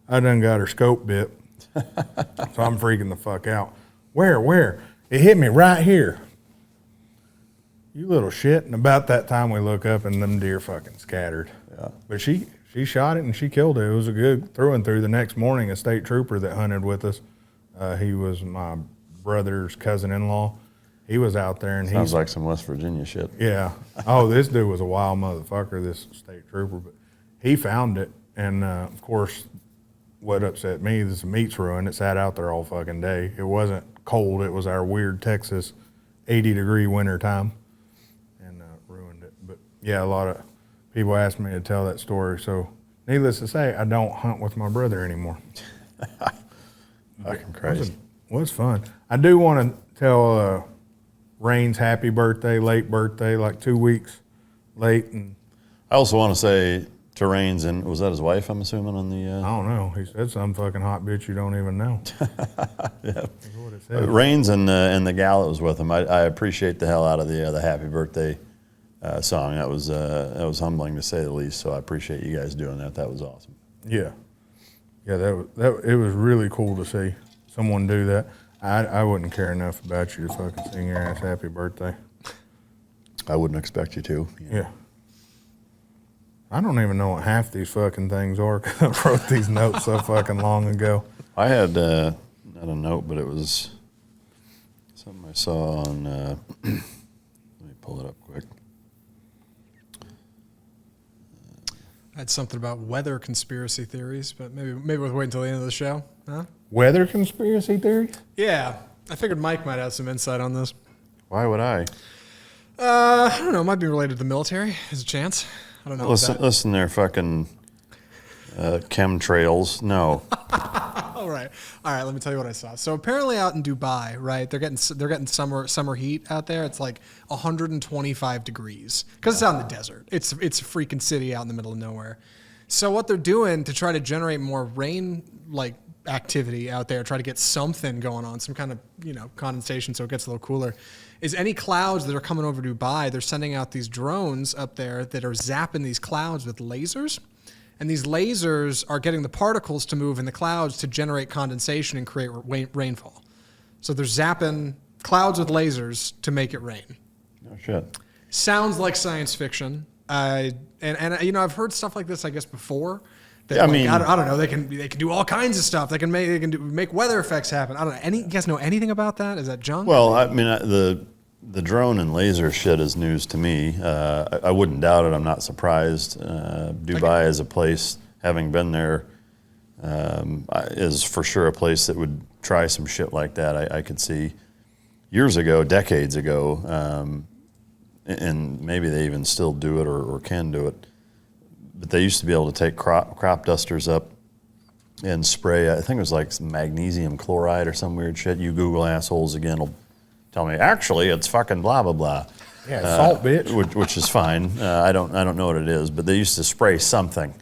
I done got her scope bit. So I'm freaking the fuck out. Where? It hit me right here. You little shit. And about that time we look up and them deer fucking scattered. Yeah. But she shot it and she killed it. It was a good through and through. The next morning, a state trooper that hunted with us, he was my brother's cousin-in-law. He was out there and sounds like some West Virginia shit. Yeah. Oh, this dude was a wild motherfucker, this state trooper. But he found it. And, of course, what upset me is the meat's ruined. It sat out there all fucking day. It wasn't cold. It was our weird Texas 80-degree winter time, and ruined it. But yeah, a lot of people asked me to tell that story. So needless to say, I don't hunt with my brother anymore. Fucking crazy. Was fun. I do want to tell Rain's happy birthday, late birthday, like 2 weeks late. And I also want to say to Rains, and was that his wife, I'm assuming, on the... I don't know. He said some fucking hot bitch you don't even know. Yeah. That's what it said. Rains and the gal that was with him, I appreciate the hell out of the happy birthday song. That was humbling to say the least, so I appreciate you guys doing that. That was awesome. Yeah. Yeah, it was really cool to see someone do that. I wouldn't care enough about you to fucking sing your ass happy birthday. I wouldn't expect you to. Yeah. I don't even know what half these fucking things are because I wrote these notes so fucking long ago. I had not a note, but it was something I saw on. Let me pull it up quick. I had something about weather conspiracy theories, but maybe we'll wait until the end of the show, huh? Weather conspiracy theories? Yeah, I figured Mike might have some insight on this. Why would I? I don't know. It might be related to the military. There's a chance. I don't know. Listen there, fucking chemtrails. No. All right. Let me tell you what I saw. So apparently, out in Dubai, right? They're getting summer heat out there. It's like 125 degrees because it's out in the desert. It's a freaking city out in the middle of nowhere. So what they're doing to try to generate more rain like activity out there, try to get something going on, some kind of condensation, so it gets a little cooler. Is any clouds that are coming over Dubai, they're sending out these drones up there that are zapping these clouds with lasers. And these lasers are getting the particles to move in the clouds to generate condensation and create rainfall. So they're zapping clouds with lasers to make it rain. No shit. Sounds like science fiction. And I've heard stuff like this, I guess, before. That, I mean, I don't know. They can do all kinds of stuff. They can make weather effects happen. I don't know. You guys know anything about that? Is that junk? Well, I mean, the drone and laser shit is news to me. I wouldn't doubt it. I'm not surprised. Dubai is a place, having been there, is for sure a place that would try some shit like that. I could see years ago, decades ago, and maybe they even still do it or can do it. But they used to be able to take crop dusters up and spray, I think it was like some magnesium chloride or some weird shit. You Google assholes again will tell me, actually, it's fucking blah, blah, blah. Yeah, salt, bitch. Which is fine. I don't know what it is, but they used to spray something,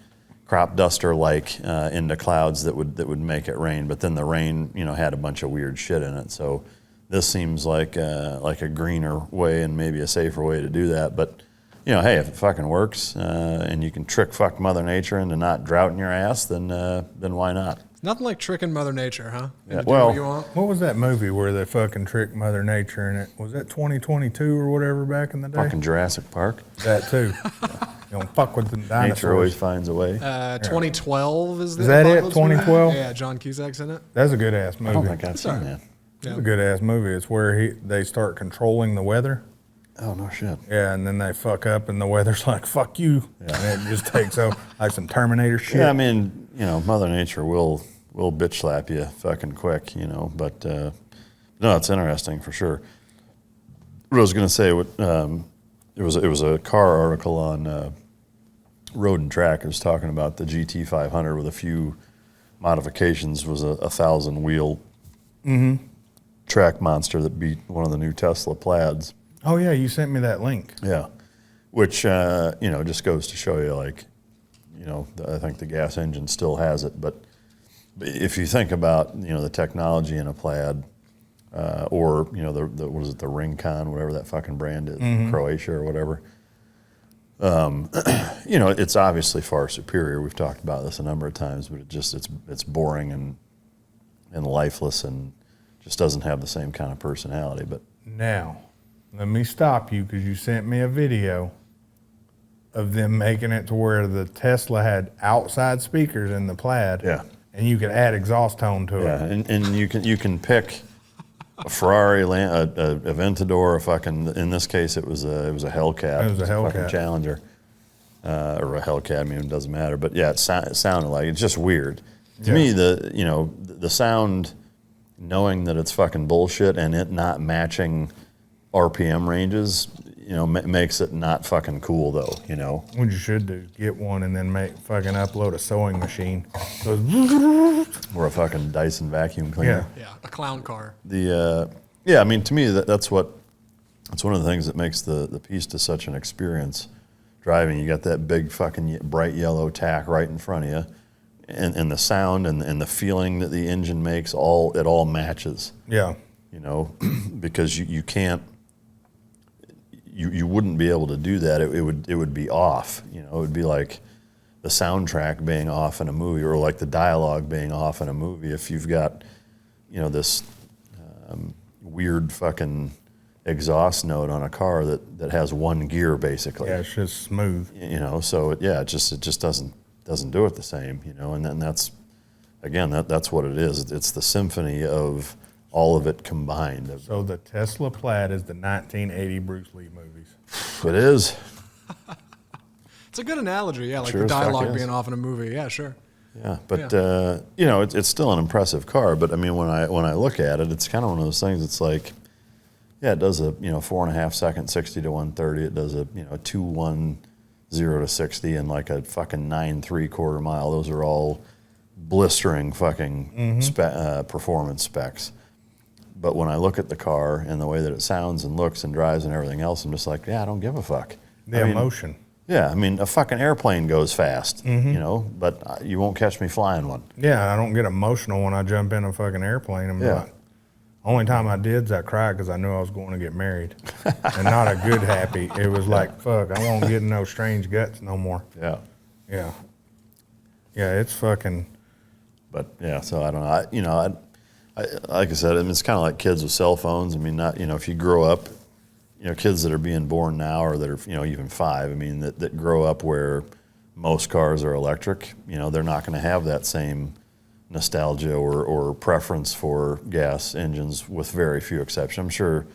crop duster-like, into clouds that would make it rain. But then the rain, had a bunch of weird shit in it. So this seems like a greener way and maybe a safer way to do that. But hey, if it fucking works and you can trick fuck Mother Nature into not droughting your ass, then why not? Nothing like tricking Mother Nature, huh? Yeah, What you want. What was that movie where they fucking tricked Mother Nature in it? Was that 2022 or whatever back in the day? Fucking Jurassic Park. That too. You don't fuck with the dinosaurs. Nature always finds a way. 2012 is the Is that it? Apocalypse movie? 2012? Yeah, John Cusack's in it. That's a good ass movie. I don't think I've seen that. It's a good ass movie. It's where they start controlling the weather. Oh, no shit. Yeah, and then they fuck up, and the weather's like, fuck you. Yeah. And it just takes over like some Terminator shit. Yeah, I mean, Mother Nature will bitch slap you fucking quick, but no, it's interesting for sure. What I was going to say, it was a car article on Road and Track. It was talking about the GT500 with a few modifications, was a 1,000-wheel track monster that beat one of the new Tesla Plaids. Oh, yeah, you sent me that link. Yeah, which, just goes to show you, I think the gas engine still has it. But if you think about, the technology in a Plaid, or, what is it, the Rincon, whatever that fucking brand is, Croatia or whatever, it's obviously far superior. We've talked about this a number of times, but it's boring and lifeless and just doesn't have the same kind of personality. But now, let me stop you because you sent me a video of them making it to where the Tesla had outside speakers in the Plaid. Yeah. And you could add exhaust tone to it. Yeah, and you can pick a Ferrari, a Aventador, a fucking. In this case, it was a Hellcat. It was a Hellcat. Fucking Challenger, or a Hellcat. I mean, it doesn't matter. But yeah, it sounded like it's just weird to me. The sound, knowing that it's fucking bullshit and it not matching RPM ranges, makes it not fucking cool though. What you should do is get one and then fucking upload a sewing machine. Or a fucking Dyson vacuum cleaner. Yeah, a clown car. I mean, to me, that's one of the things that makes the Pista such an experience. Driving, you got that big fucking bright yellow tack right in front of you, and the sound and the feeling that the engine makes, it all matches. Yeah. Because you can't. You wouldn't be able to do that. It would be off. It would be like the soundtrack being off in a movie, or like the dialogue being off in a movie. If you've got, this weird fucking exhaust note on a car that has one gear basically. Yeah, it's just smooth. So it just doesn't do it the same. And then that's what it is. It's the symphony of all of it combined. So the Tesla Plaid is the 1980 Bruce Lee movies. It is. It's a good analogy, yeah, like Sure the as fuck dialogue is. being off in a movie. Yeah, sure. Yeah, but it's still an impressive car. But I mean, when I look at it, it's kind of one of those things. It's like, yeah, it does a 4.5 second 60 to 130. It does a 2.10 to 60 in like a fucking 9 3/4 mile. Those are all blistering fucking performance specs. But when I look at the car and the way that it sounds and looks and drives and everything else, I'm just like, yeah, I don't give a fuck. Emotion. Yeah, I mean, a fucking airplane goes fast, but you won't catch me flying one. Yeah, I don't get emotional when I jump in a fucking airplane. Only time I did is I cried because I knew I was going to get married. And not a good happy. It was like, fuck, I won't get in no strange guts no more. Yeah. Yeah. Yeah, it's fucking. But yeah, so I don't know. I like I said, I mean, it's kind of like kids with cell phones. I mean, if you grow up, kids that are being born now or that are, even 5, I mean, that grow up where most cars are electric, they're not going to have that same nostalgia or preference for gas engines with very few exceptions. I'm sure,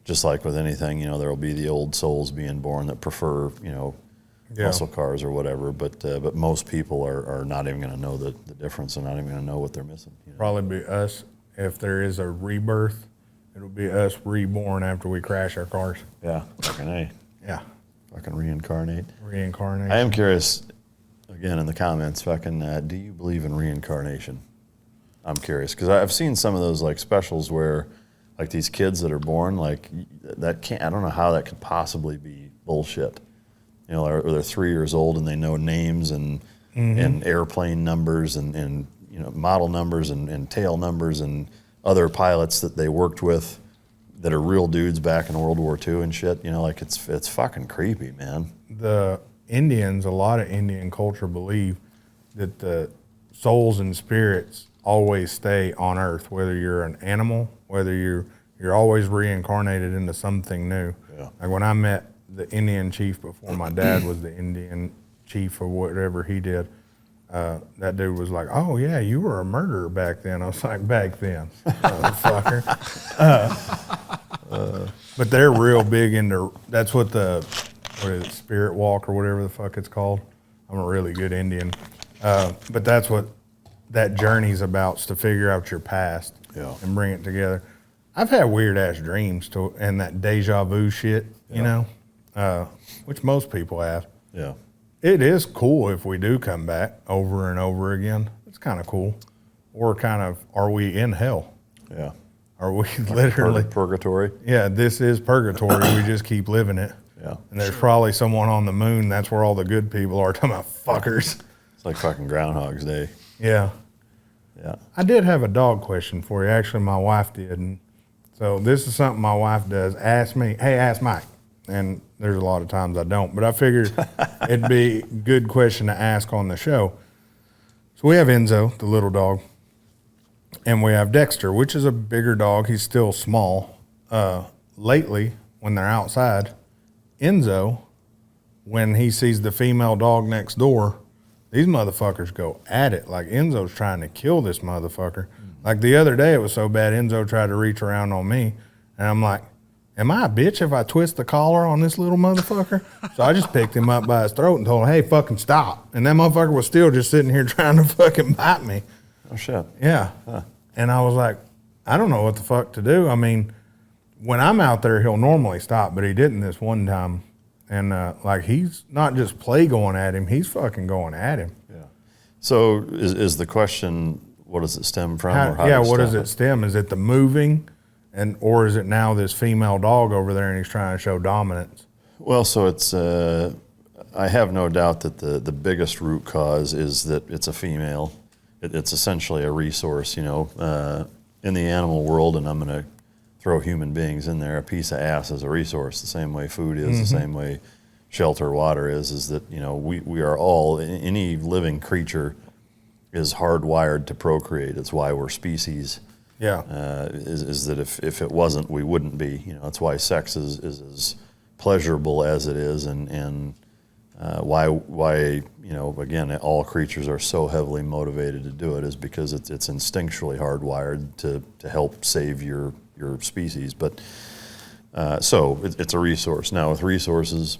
just like with anything, you know, there will be the old souls being born that prefer, you know, muscle cars or whatever. But most people are not even going to know the difference and not even going to know what they're missing. You know? Probably be us. If there is a rebirth, it'll be us reborn after we crash our cars. Yeah, fucking A. Yeah. Fucking reincarnate. Reincarnation. I am curious, again, in the comments, fucking, do you believe in reincarnation? I'm curious, because I've seen some of those, like, specials where, like, these kids that are born, like, that can't, I don't know how that could possibly be bullshit. You know, or they're 3 years old and they know names and airplane numbers and you know, model numbers and tail numbers and other pilots that they worked with that are real dudes back in World War II and shit. You know, like, it's fucking creepy, man. The Indians, a lot of Indian culture believe that the souls and spirits always stay on Earth, whether you're an animal, whether you're always reincarnated into something new. Yeah. Like when I met the Indian chief before my dad was the Indian chief or whatever he did, that dude was like, "Oh yeah, you were a murderer back then." I was like, "Back then, motherfucker." But they're real big into, that's what what is it, spirit walk or whatever the fuck it's called. I'm a really good Indian. But that's what that journey's about, is to figure out your past and bring it together. I've had weird ass dreams and that deja vu shit, you know, which most people have. Yeah. It is cool if we do come back over and over again. It's kind of cool. Or kind of, are we in hell? Yeah. Are we literally purgatory? Yeah, this is purgatory. We just keep living it. Yeah. And there's probably someone on the moon. That's where all the good people are. Talking about fuckers. It's like fucking Groundhog's Day. Yeah. Yeah. I did have a dog question for you. Actually, my wife did. And so this is something my wife does. Ask me, hey, ask Mike. And there's a lot of times I don't. But I figured it'd be a good question to ask on the show. So we have Enzo, the little dog. And we have Dexter, which is a bigger dog. He's still small. Lately, when they're outside, Enzo, when he sees the female dog next door, these motherfuckers go at it. Like, Enzo's trying to kill this motherfucker. Like, the other day, it was so bad, Enzo tried to reach around on me. And I'm like, am I a bitch if I twist the collar on this little motherfucker? So I just picked him up by his throat and told him, hey, fucking stop. And that motherfucker was still just sitting here trying to fucking bite me. Oh, shit. Yeah. Huh. And I was like, I don't know what the fuck to do. I mean, when I'm out there, he'll normally stop, but he didn't this one time. And, like, he's not just play going at him, he's fucking going at him. Yeah. So is the question, what does it stem from? What does it stem? Is it the moving, or is it now this female dog over there and he's trying to show dominance? Well, so it's, I have no doubt that the biggest root cause is that it's a female. It's essentially a resource, you know, in the animal world, and I'm going to throw human beings in there. A piece of ass is a resource, the same way food is, the same way shelter, water is that, you know, we are all, any living creature is hardwired to procreate. It's why we're species. Yeah. Is that if it wasn't, we wouldn't be. You know, that's why sex is as pleasurable as it is, and why you know, again, all creatures are so heavily motivated to do it is because it's instinctually hardwired to help save your species. But so it's a resource. Now with resources,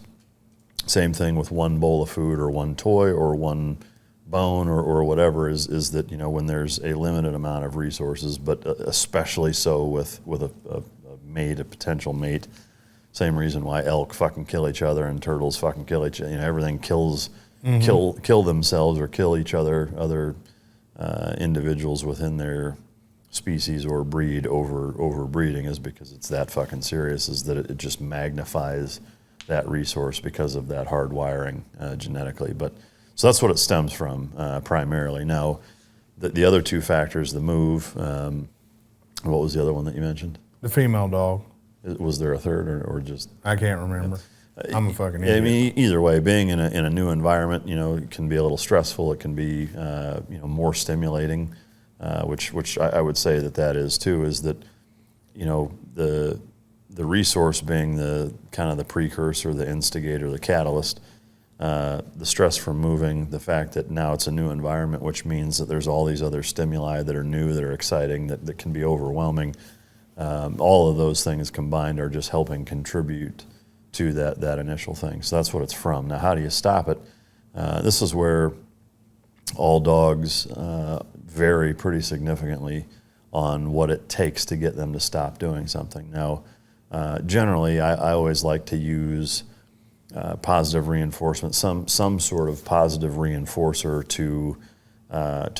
same thing with one bowl of food or one toy or one bone or whatever is that, you know, when there's a limited amount of resources, but especially so with a mate, a potential mate. Same reason why elk fucking kill each other and turtles fucking kill each other. You know, everything kill themselves or kill each other individuals within their species or breed over breeding is because it's that fucking serious, is that it just magnifies that resource because of that hard wiring genetically. But so that's what it stems from primarily. Now, the other two factors, the move, what was the other one that you mentioned? The female dog. Was there a third or just? I can't remember. I'm a fucking idiot. I mean, either way, being in a new environment, you know, it can be a little stressful. It can be, you know, more stimulating, which I would say that is too, is that, you know, the resource being the kind of the precursor, the instigator, the catalyst, the stress from moving, the fact that now it's a new environment, which means that there's all these other stimuli that are new, that are exciting, that can be overwhelming. all of those things combined are just helping contribute to that initial thing. So that's what it's from. Now, how do you stop it? This is where all dogs vary pretty significantly on what it takes to get them to stop doing something. Now, generally, I always like to use positive reinforcement, some sort of positive reinforcer to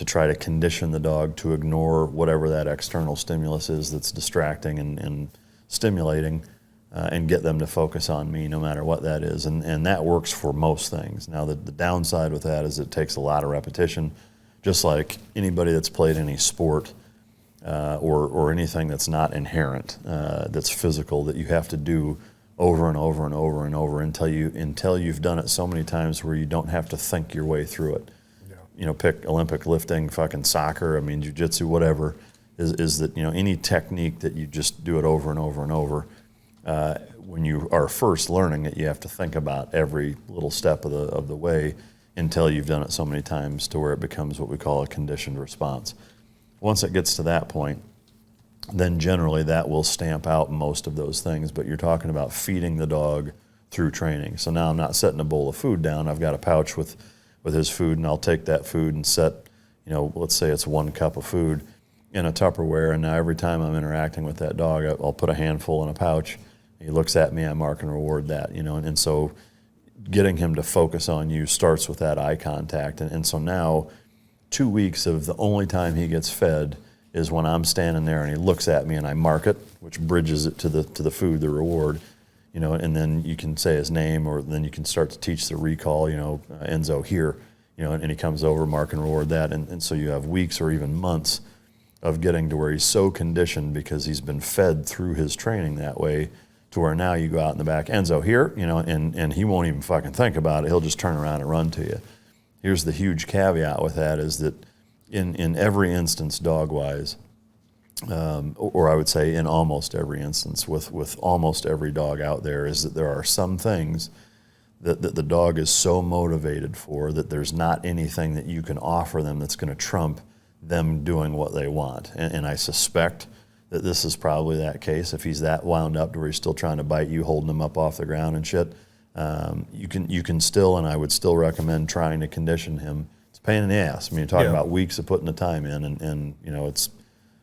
try to condition the dog to ignore whatever that external stimulus is that's distracting and stimulating, and get them to focus on me no matter what that is. And that works for most things. Now, the downside with that is it takes a lot of repetition, just like anybody that's played any sport or anything that's not inherent, that's physical, that you have to do over and over and over and over until you've done it so many times where you don't have to think your way through it. Yeah. You know, pick Olympic lifting, fucking soccer, I mean, jiu-jitsu, whatever, is that, you know, any technique that you just do it over and over and over, when you are first learning it, you have to think about every little step of the way until you've done it so many times to where it becomes what we call a conditioned response. Once it gets to that point, then generally that will stamp out most of those things. But you're talking about feeding the dog through training. So now I'm not setting a bowl of food down. I've got a pouch with his food, and I'll take that food and set, you know, let's say it's 1 cup of food in a Tupperware. And now every time I'm interacting with that dog, I'll put a handful in a pouch. He looks at me, I mark and reward that, you know. And so getting him to focus on you starts with that eye contact. And so now 2 weeks of the only time he gets fed is when I'm standing there and he looks at me and I mark it, which bridges it to the food, the reward, you know, and then you can say his name, or then you can start to teach the recall, you know, Enzo here, you know, and he comes over, mark and reward that. And so you have weeks or even months of getting to where he's so conditioned because he's been fed through his training that way, to where now you go out in the back, Enzo here, you know, and he won't even fucking think about it. He'll just turn around and run to you. Here's the huge caveat with that, is that in every instance, dog-wise, or I would say in almost every instance with almost every dog out there, is that there are some things that the dog is so motivated for that there's not anything that you can offer them that's going to trump them doing what they want. And I suspect that this is probably that case. If he's that wound up to where he's still trying to bite you, holding him up off the ground and shit, you can still, and I would still recommend trying to condition him. It's a pain in the ass. I mean, you're talking about weeks of putting the time in, and you know, it's,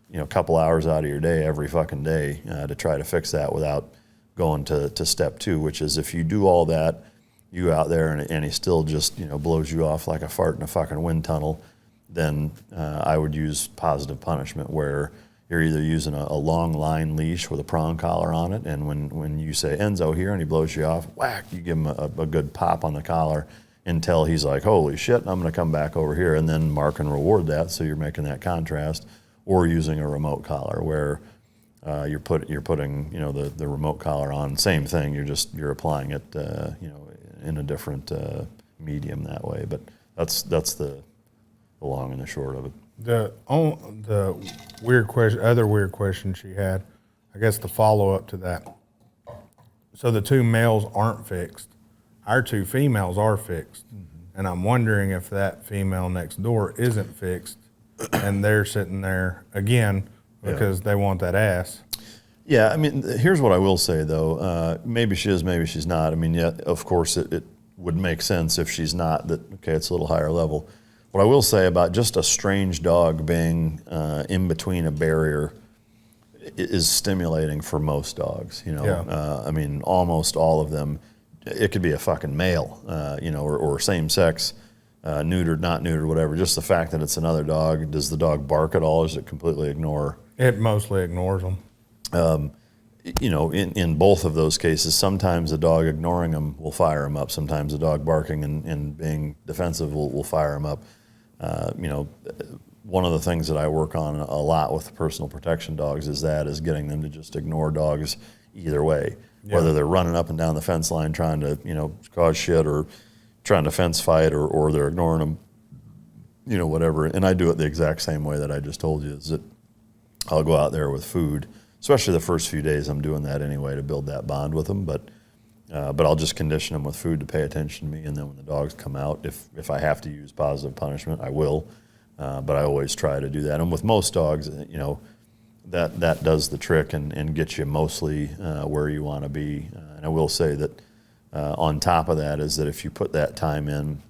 you know, a couple hours out of your day every fucking day to try to fix that without going to step 2, which is if you do all that, you go out there and he still just, you know, blows you off like a fart in a fucking wind tunnel, then I would use positive punishment, where you're either using a long line leash with a prong collar on it, and when you say Enzo here and he blows you off, whack, you give him a good pop on the collar until he's like, holy shit, I'm going to come back over here, and then mark and reward that, so you're making that contrast. Or using a remote collar, where you're putting, you know, the remote collar on, same thing, you're applying it, you know, in a different medium that way. But that's the long and the short of it. The weird question, other weird question she had, I guess the follow up to that. So the 2 males aren't fixed. Our 2 females are fixed, and I'm wondering if that female next door isn't fixed, and they're sitting there again because they want that ass. Yeah, I mean, here's what I will say though. Maybe she is, maybe she's not. I mean, yeah, of course it would make sense if she's not. That okay, it's a little higher level. What I will say about just a strange dog being in between a barrier is stimulating for most dogs. You know, I mean, almost all of them. It could be a fucking male, you know, or same sex, neutered, not neutered, whatever. Just the fact that it's another dog. Does the dog bark at all, or does it completely ignore? It mostly ignores them. You know, in both of those cases, sometimes a dog ignoring them will fire them up. Sometimes a dog barking and being defensive will fire them up. You know, one of the things that I work on a lot with personal protection dogs is getting them to just ignore dogs either way. Yeah. Whether they're running up and down the fence line trying to, you know, cause shit, or trying to fence fight, or they're ignoring them, you know, whatever. And I do it the exact same way that I just told you, is that I'll go out there with food, especially the first few days. I'm doing that anyway to build that bond with them, but I'll just condition them with food to pay attention to me, and then when the dogs come out, if I have to use positive punishment, I will, but I always try to do that. And with most dogs, you know, that does the trick and gets you mostly where you want to be. And I will say that on top of that is that if you put that time in,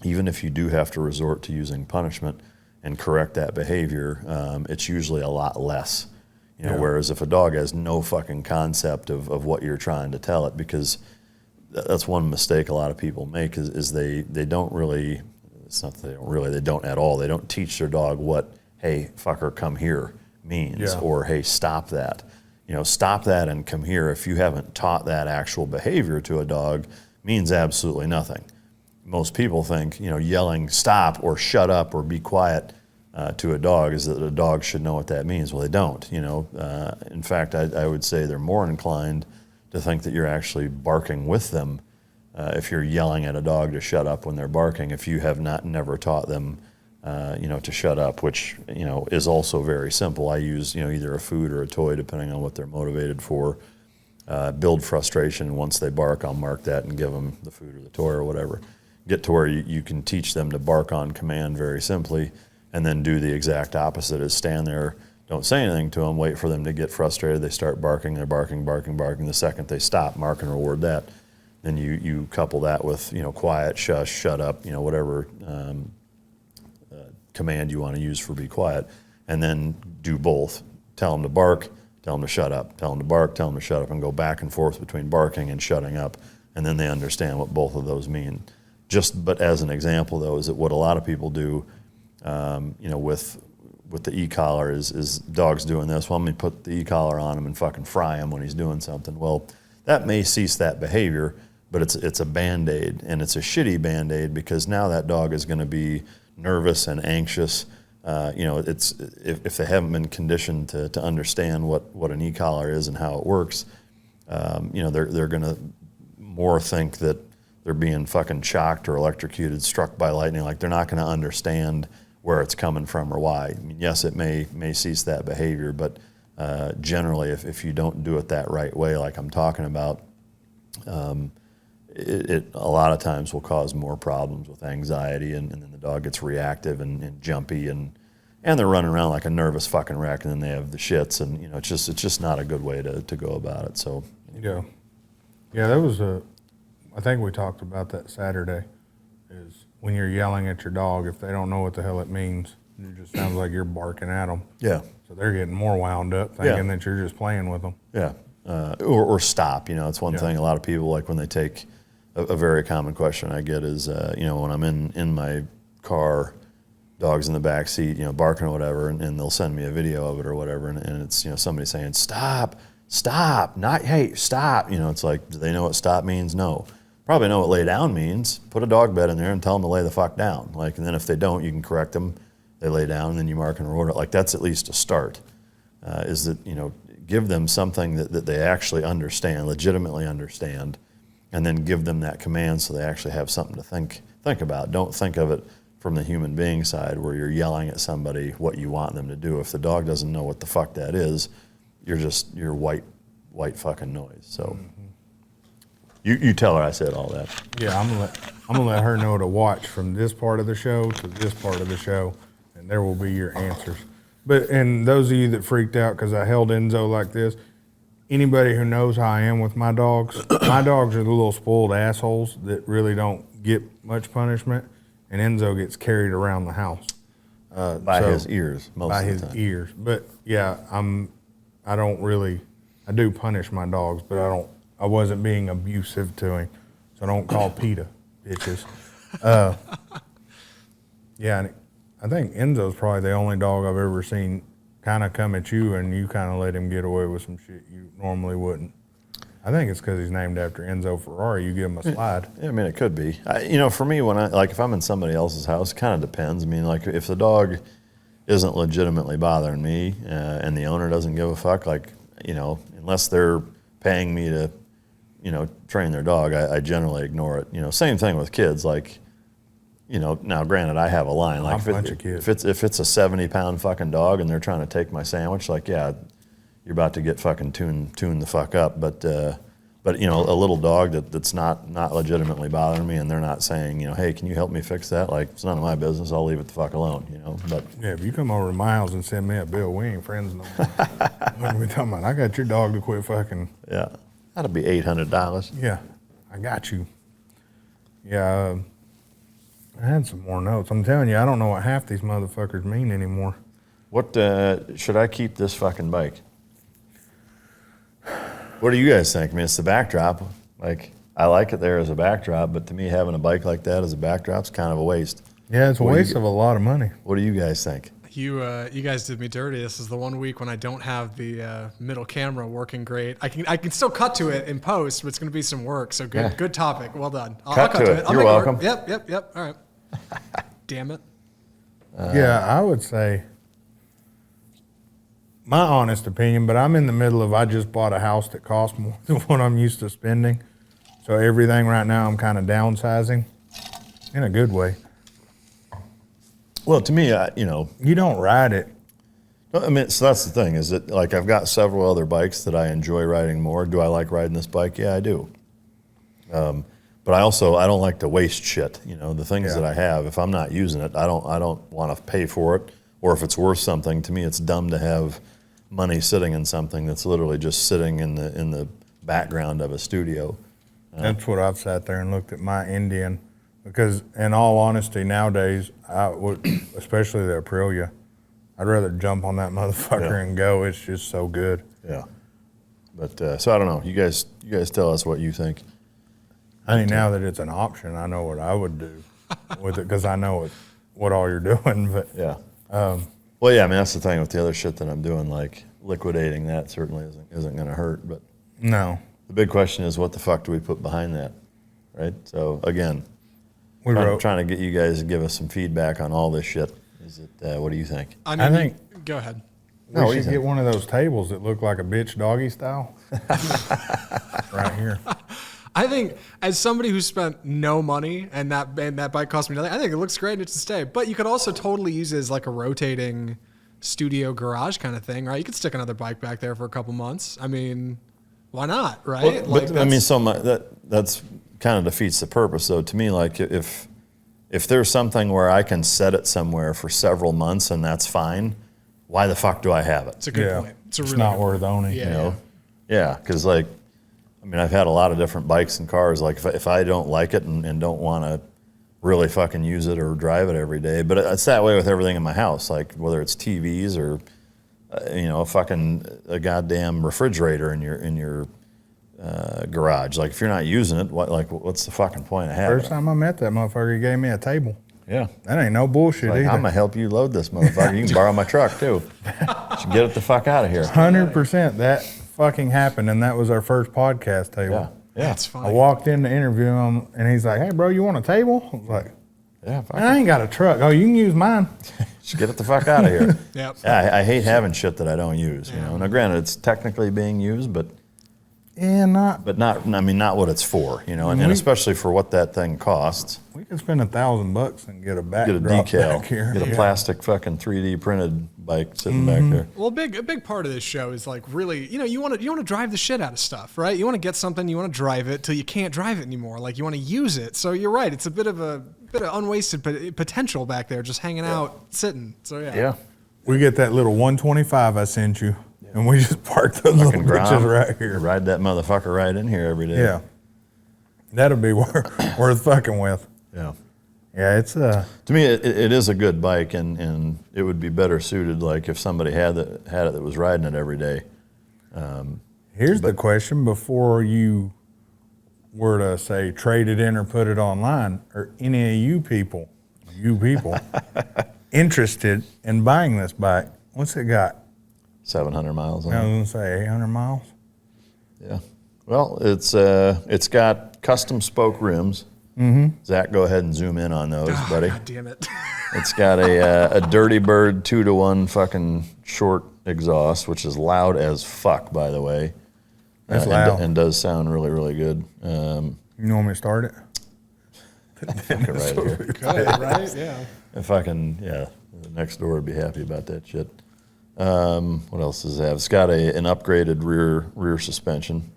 even if you do have to resort to using punishment and correct that behavior, it's usually a lot less. Whereas if a dog has no fucking concept of what you're trying to tell it, because that's one mistake a lot of people make is they don't really, it's not that they don't really, they don't at all. They don't teach their dog what, hey, fucker, come here means, or hey, stop that. Stop that and come here. If you haven't taught that actual behavior to a dog, means absolutely nothing. Most people think, yelling stop or shut up or be quiet to a dog is that a dog should know what that means. Well, they don't. In fact, I would say they're more inclined to think that you're actually barking with them if you're yelling at a dog to shut up when they're barking, if you have never taught them to shut up, which is also very simple. I use either a food or a toy depending on what they're motivated for. Build frustration. Once they bark, I'll mark that and give them the food or the toy or whatever. Get to where you can teach them to bark on command very simply, and then do the exact opposite: is stand there, don't say anything to them, wait for them to get frustrated. They start barking. They're barking. The second they stop, mark and reward that. Then you couple that with quiet, shush, shut up, whatever command you want to use for be quiet, and then do both. Tell them to bark, tell them to shut up, tell them to bark, tell them to shut up, and go back and forth between barking and shutting up, and then they understand what both of those mean. But as an example, though, is that what a lot of people do, with the e-collar is dogs doing this. Well, let me put the e-collar on him and fucking fry him when he's doing something. Well, that may cease that behavior, but it's a Band-Aid, and it's a shitty Band-Aid, because now that dog is going to be nervous and anxious. It's if they haven't been conditioned to understand what an e-collar is and how it works, they're going to more think that they're being fucking shocked or electrocuted, struck by lightning. Like, they're not going to understand where it's coming from or why. I mean, yes, it may cease that behavior, but generally, if you don't do it that right way, like I'm talking about, it a lot of times will cause more problems with anxiety, and then the dog gets reactive and jumpy, and they're running around like a nervous fucking wreck, and then they have the shits, and it's just not a good way to go about it. So that was I think we talked about that Saturday, is when you're yelling at your dog, if they don't know what the hell it means, it just sounds like you're barking at them. Yeah. So they're getting more wound up thinking that you're just playing with them. Yeah. Or stop. It's one thing a lot of people, like when they take a very common question I get is, when I'm in my car, dog's in the back seat, barking or whatever, and they'll send me a video of it or whatever, and it's, somebody saying, stop, not, hey, stop. It's like, do they know what stop means? No. Probably know what lay down means. Put a dog bed in there and tell them to lay the fuck down. Like, and then if they don't, you can correct them. They lay down, and then you mark and reward it. Like, that's at least a start. Is that, give them something that they actually understand, legitimately understand, and then give them that command so they actually have something to think about. Don't think of it from the human being side where you're yelling at somebody what you want them to do. If the dog doesn't know what the fuck that is, you're white fucking noise. So you tell her I said all that. Yeah, I'm gonna let her know to watch from this part of the show to this part of the show, and there will be your answers. And those of you that freaked out because I held Enzo like this, anybody who knows how I am with my dogs are the little spoiled assholes that really don't get much punishment, and Enzo gets carried around the house. By his ears, most by of the his time. ears. But yeah, I do punish my dogs, but I wasn't being abusive to him, so don't call PETA, bitches. And I think Enzo's probably the only dog I've ever seen kind of come at you and you kind of let him get away with some shit you normally wouldn't. I think it's because he's named after Enzo Ferrari. You give him a slide. Yeah, I mean, it could be. For me, when if I'm in somebody else's house, it kind of depends. I mean, like, if the dog isn't legitimately bothering me and the owner doesn't give a fuck, unless they're paying me to, train their dog, I generally ignore it. Same thing with kids. Now granted, I have a line. Like, if it's a 70-pound fucking dog and they're trying to take my sandwich, you're about to get fucking tuned the fuck up. But But a little dog that's not legitimately bothering me, and they're not saying, hey, can you help me fix that? Like, it's none of my business. I'll leave it the fuck alone. But Yeah, if you come over to my house and send me a bill, we ain't friends no more. What are we talking about? I got your dog to quit fucking. yeah, that'll be $800. Yeah, I got you. Yeah, I had some more notes. I'm telling you, I don't know what half these motherfuckers mean anymore. What should I keep this fucking bike? What do you guys think? I mean, it's the backdrop. Like, I like it there as a backdrop, but to me, having a bike like that as a backdrop is kind of a waste. Yeah, it's a waste of a lot of money. What do you guys think? You guys did me dirty. This is the one week when I don't have the middle camera working great. I can still cut to it in post, but it's going to be some work. So good, good topic. Well done. I'll Cut to it. I'll You're make welcome. It work. Yep. All right. Damn it. Yeah, I would say my honest opinion, but I'm in the middle of I just bought a house that cost more than what I'm used to spending. So everything right now I'm kind of downsizing in a good way. Well, to me, You don't ride it. I mean, so that's the thing, is that, like, I've got several other bikes that I enjoy riding more. Do I like riding this bike? Yeah, I do. But I don't like to waste shit. The things that I have, if I'm not using it, I don't want to pay for it. Or if it's worth something, to me, it's dumb to have money sitting in something that's literally just sitting in the background of a studio. That's what I've sat there and looked at my Indian, because in all honesty, nowadays, I would, especially the Aprilia, I'd rather jump on that motherfucker and go. It's just so good. Yeah. But so I don't know. You guys tell us what you think. I mean, now that it's an option, I know what I would do with it, because I know what all you're doing. But Yeah. Well, yeah. I mean, that's the thing with the other shit that I'm doing. Like, liquidating that certainly isn't going to hurt. But no, the big question is, what the fuck do we put behind that, right? So again, we trying to get you guys to give us some feedback on all this shit. Is it? What do you think? I think. Go ahead. We should get one of those tables that look like a bitch doggy style. Right here. I think, as somebody who spent no money and that bike cost me nothing, I think it looks great and it should stay. But you could also totally use it as like a rotating studio garage kind of thing, right? You could stick another bike back there for a couple months. I mean, why not, right? Well, but I mean, that's kind of defeats the purpose, though. To me, like, if there's something where I can set it somewhere for several months and that's fine, why the fuck do I have it? It's a good point. It's really not worth owning. Yeah. Yeah, because, like, I mean, I've had a lot of different bikes and cars. Like, if I don't like it and don't want to really fucking use it or drive it every day, but it's that way with everything in my house. Like, whether it's TVs or a goddamn refrigerator in your garage. Like, if you're not using it, what's the fucking point of having it? First time I met that motherfucker, he gave me a table. Yeah. That ain't no bullshit either. I'm gonna help you load this motherfucker. You can borrow my truck too. Should get it the fuck out of here. 100% that fucking happened, and that was our first podcast table. Yeah. Yeah. That's I funny. walked in to interview him, and he's like, "Hey, bro, you want a table?" I was like, Yeah. Fuck "I ain't got a truck." "Oh, you can use mine." Should get it the fuck out of here. Yep. Yeah, I hate having shit that I don't use. Now, granted, it's technically being used, but Yeah, not. not what it's for. And especially for what that thing costs. We could spend $1,000 and get a Get backdrop a decal. back here. Get a plastic fucking 3D printed bike sitting back there. Well, a big part of this show is like really, you want to drive the shit out of stuff, right? You want to get something, you want to drive it till you can't drive it anymore. Like, you want to use it. So you're right. It's a bit of unwasted potential back there, just hanging out, sitting. So Yeah. We get that little 125 I sent you, and we just park those little Fucking bitches Grom. right here. Ride that motherfucker right in here every day. Yeah, that'll be worth fucking with. Yeah. Yeah, it's To me, it is a good bike, and it would be better suited, like, if somebody had it that was riding it every day. Here's the question: before you were to say trade it in or put it online, are any of you people interested in buying this bike? What's it got? 700 miles on I was it. gonna say 800 miles. Yeah. Well, it's got custom spoke rims. Mm-hmm. Zach, go ahead and zoom in on those, buddy. God damn it. It's got a Dirty Bird 2-to-1 fucking short exhaust, which is loud as fuck, by the way. That's loud. And does sound really, really good. You want me to start it? Fucking right here. Good, right? Yeah. If I can, the next door would be happy about that shit. What else does it have? It's got an upgraded rear suspension.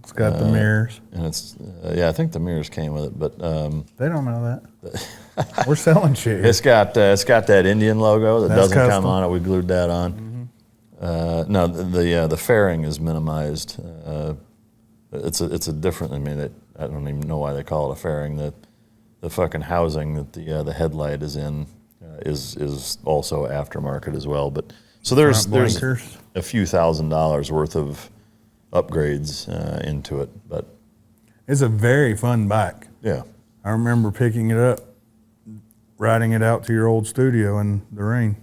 It's got the mirrors. And it's, I think the mirrors came with it, but They don't know that. We're selling shit here. it's got that Indian logo that That's doesn't come custom. on it. We glued that on. No, the fairing is minimized. It's a different. I mean, I don't even know why they call it a fairing. The fucking housing that the headlight is in is also aftermarket as well. But so there's blinkers. a few $1,000s worth of upgrades into it. But It's a very fun bike. yeah, I remember picking it up, riding it out to your old studio in the rain.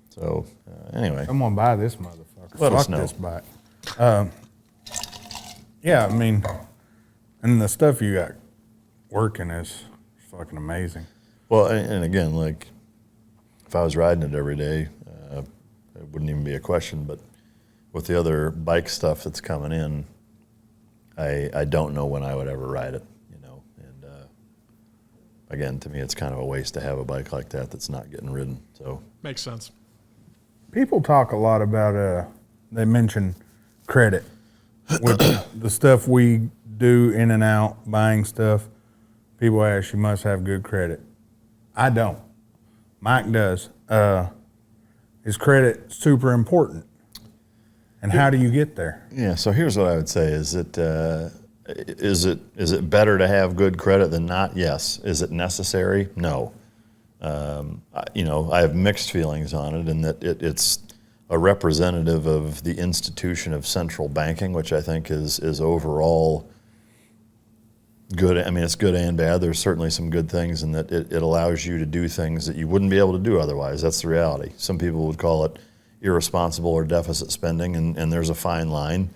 so anyway, I'm gonna buy this motherfucker. Let us Fuck know. this bike. Yeah, I mean, and the stuff you got working is fucking amazing. well, and again, like if I was riding it every day, it wouldn't even be a question. But with the other bike stuff that's coming in, I don't know when I would ever ride it, you know. And again, to me, it's kind of a waste to have a bike like that that's not getting ridden. So Makes sense. People talk a lot about, they mention credit with the stuff we do in and out, buying stuff. People ask, you must have good credit. I don't. Mike does. Is credit super important? And how do you get there? yeah, so here's what I would say: is it better to have good credit than not? Yes. Is it necessary? No. I have mixed feelings on it in that it's a representative of the institution of central banking, which I think is overall good. I mean, it's good and bad. There's certainly some good things in that it allows you to do things that you wouldn't be able to do otherwise. That's the reality. Some people would call it irresponsible or deficit spending, and there's a fine line.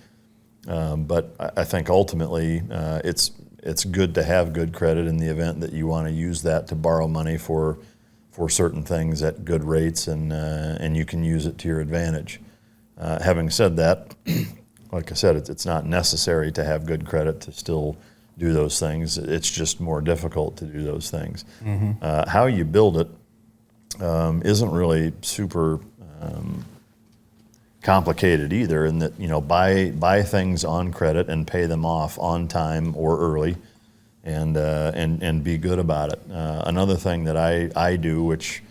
But I think ultimately it's good to have good credit in the event that you want to use that to borrow money for certain things at good rates, and you can use it to your advantage. Having said that, like I said, it's not necessary to have good credit to still do those things. It's just more difficult to do those things. How you build it isn't really super complicated either, in that buy things on credit and pay them off on time or early, and be good about it. Another thing that I do, which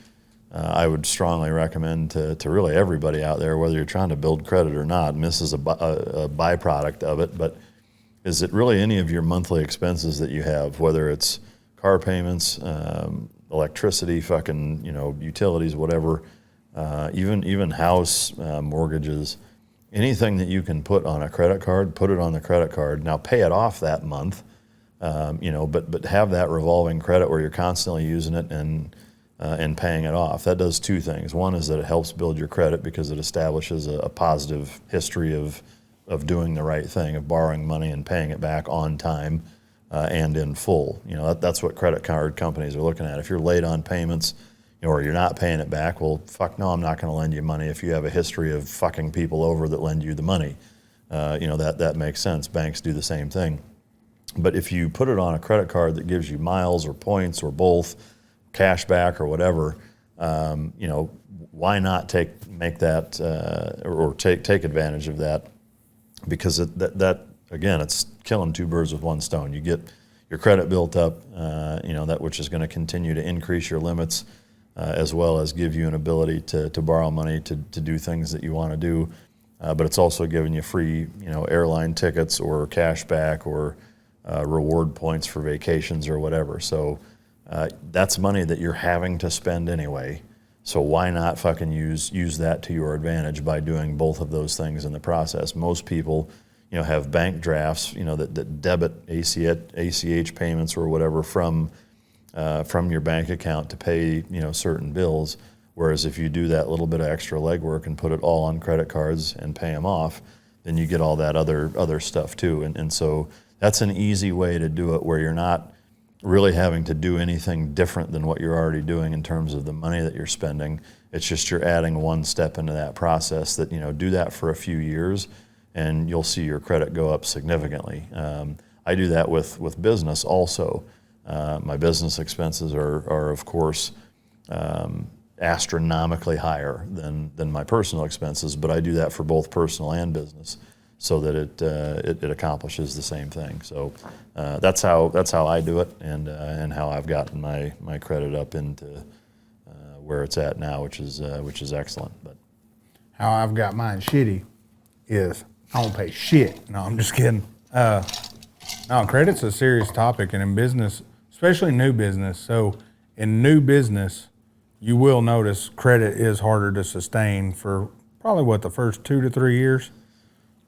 I would strongly recommend to really everybody out there, whether you're trying to build credit or not, and this is a byproduct of it, but is it really any of your monthly expenses that you have, whether it's car payments, electricity, fucking utilities, whatever. Even house mortgages, anything that you can put on a credit card, put it on the credit card. Now pay it off that month, but have that revolving credit where you're constantly using it and paying it off. That does two things. One is that it helps build your credit because it establishes a positive history of doing the right thing, of borrowing money and paying it back on time and in full. That's what credit card companies are looking at. If you're late on payments, or you're not paying it back, well, fuck no, I'm not going to lend you money if you have a history of fucking people over that lend you the money. That makes sense. Banks do the same thing. But if you put it on a credit card that gives you miles or points or both, cash back or whatever, why not take advantage of that? Because that again, it's killing two birds with one stone. You get your credit built up, that which is going to continue to increase your limits, as well as give you an ability to borrow money to do things that you want to do. But it's also giving you free, airline tickets or cash back or reward points for vacations or whatever. So that's money that you're having to spend anyway. So why not fucking use that to your advantage by doing both of those things in the process? Most people, have bank drafts, that debit ACH payments or whatever from your bank account to pay, certain bills. Whereas if you do that little bit of extra legwork and put it all on credit cards and pay them off, then you get all that other stuff too. And so that's an easy way to do it, where you're not really having to do anything different than what you're already doing in terms of the money that you're spending. It's just you're adding one step into that process that, do that for a few years and you'll see your credit go up significantly. I do that with business also. My business expenses are of course, astronomically higher than my personal expenses, but I do that for both personal and business. so that it accomplishes the same thing. So that's how I do it, and how I've gotten my credit up into where it's at now, which is excellent. But how I've got mine shitty is I don't pay shit. No, I'm just kidding. No, credit's a serious topic, and in business, especially new business. So in new business, you will notice credit is harder to sustain for probably the first 2 to 3 years.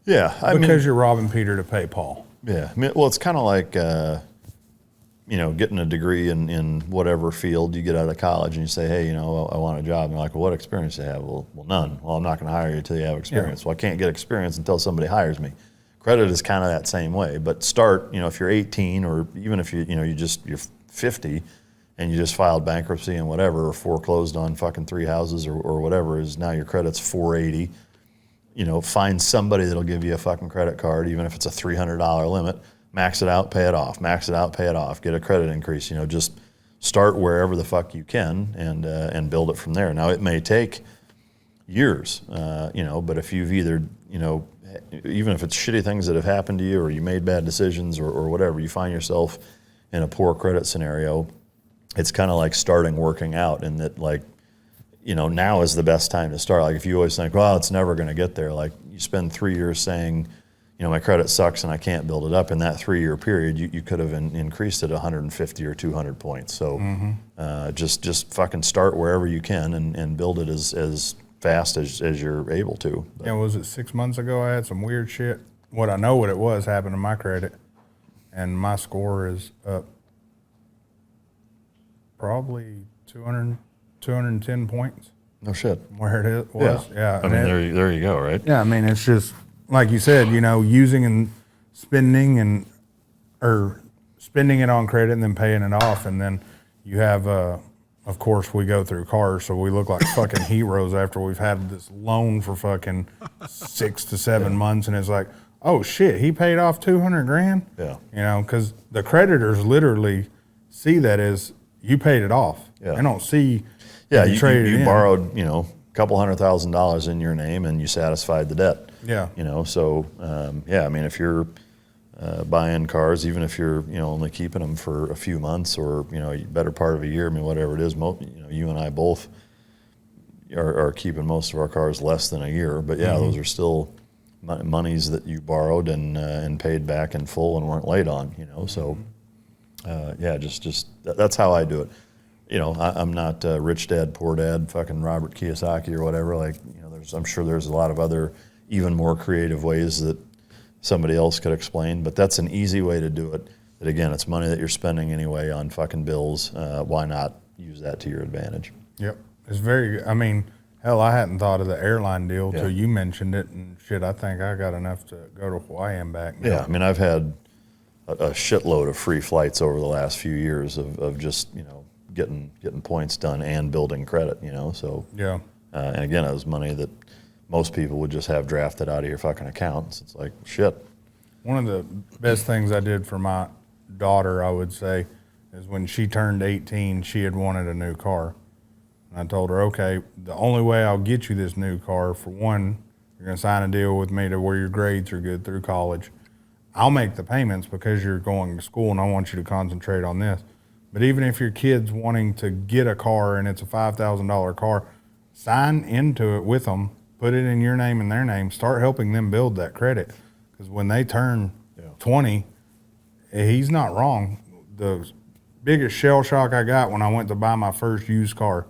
Yeah, because you're robbing Peter to pay Paul. Yeah, well, it's kind of like getting a degree in whatever field you get out of college, and you say, hey, I want a job. And you're like, well, what experience do you have? Well, none. Well, I'm not going to hire you until you have experience. Yeah. Well, I can't get experience until somebody hires me. Credit is kind of that same way. But start, if you're 18, or even if you're 50, and you just filed bankruptcy and whatever, or foreclosed on fucking 3 houses or whatever, is now your credit's 480. Find somebody that'll give you a fucking credit card, even if it's a $300 limit. Max it out, pay it off. Max it out, pay it off. Get a credit increase. Just start wherever the fuck you can and build it from there. Now it may take years, but if you've either, even if it's shitty things that have happened to you, or you made bad decisions, or whatever, you find yourself in a poor credit scenario, it's kind of like starting working out, in that now is the best time to start. Like if you always think, well, it's never going to get there. Like you spend 3 years saying, my credit sucks and I can't build it up. In that 3-year period, you could have increased it 150 or 200 points. So just fucking start wherever you can and build it as fast as you're able to. But. Yeah, was it 6 months ago I had some weird shit? What it was happened to my credit, and my score is up probably 210 points. No shit. Where it was. Yeah. I mean, there you go, right? Yeah, I mean, it's just, like you said, using and spending or spending it on credit and then paying it off. And then you have, of course, we go through cars, so we look like fucking heroes after we've had this loan for fucking 6 to 7 months. And it's like, oh shit, he paid off $200,000? Yeah. Because the creditors literally see that as you paid it off. Yeah. They don't see. Yeah, you borrowed, a couple $100,000 in your name, and you satisfied the debt. Yeah. So I mean, if you're buying cars, even if you're only keeping them for a few months, or better part of a year, I mean, whatever it is, you and I both are keeping most of our cars less than a year. But yeah, those are still monies that you borrowed and paid back in full and weren't late on. So just that's how I do it. I'm not rich dad, poor dad, fucking Robert Kiyosaki or whatever. Like, I'm sure there's a lot of other even more creative ways that somebody else could explain, but that's an easy way to do it. That again, it's money that you're spending anyway on fucking bills. Why not use that to your advantage? Yep. It's very, I mean, hell, I hadn't thought of the airline deal till you mentioned it, and shit, I think I got enough to go to Hawaii and back now. Yeah, I mean, I've had a shitload of free flights over the last few years of just, getting points done and building credit, so. Yeah. And again, it was money that most people would just have drafted out of your fucking accounts. It's like, shit. One of the best things I did for my daughter, I would say, is when she turned 18, she had wanted a new car. And I told her, okay, the only way I'll get you this new car, for one, you're going to sign a deal with me to where your grades are good through college. I'll make the payments because you're going to school and I want you to concentrate on this. But even if your kid's wanting to get a car and it's a $5,000 car, sign into it with them, put it in your name and their name, start helping them build that credit. Because when they turn 20, he's not wrong. The biggest shell shock I got when I went to buy my first used car,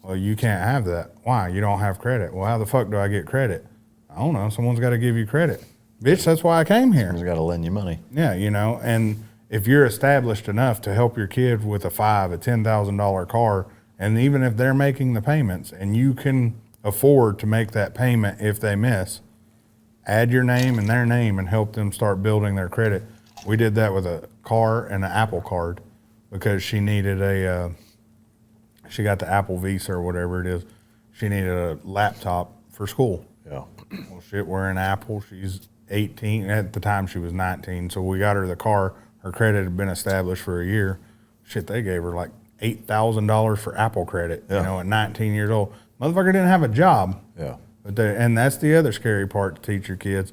well, you can't have that. Why? You don't have credit. Well, how the fuck do I get credit? I don't know. Someone's got to give you credit. Bitch, that's why I came here. Someone's got to lend you money. Yeah, and if you're established enough to help your kid with a $10,000 car, and even if they're making the payments and you can afford to make that payment if they miss, add your name and their name and help them start building their credit. We did that with a car and an Apple card because she needed she got the Apple Visa or whatever it is. She needed a laptop for school. Yeah. Well, shit, we're in Apple. She's 18. At the time, she was 19. So we got her the car. Her credit had been established for a year. Shit, they gave her like $8,000 for Apple credit, at 19 years old. Motherfucker didn't have a job. Yeah. And that's the other scary part to teach your kids.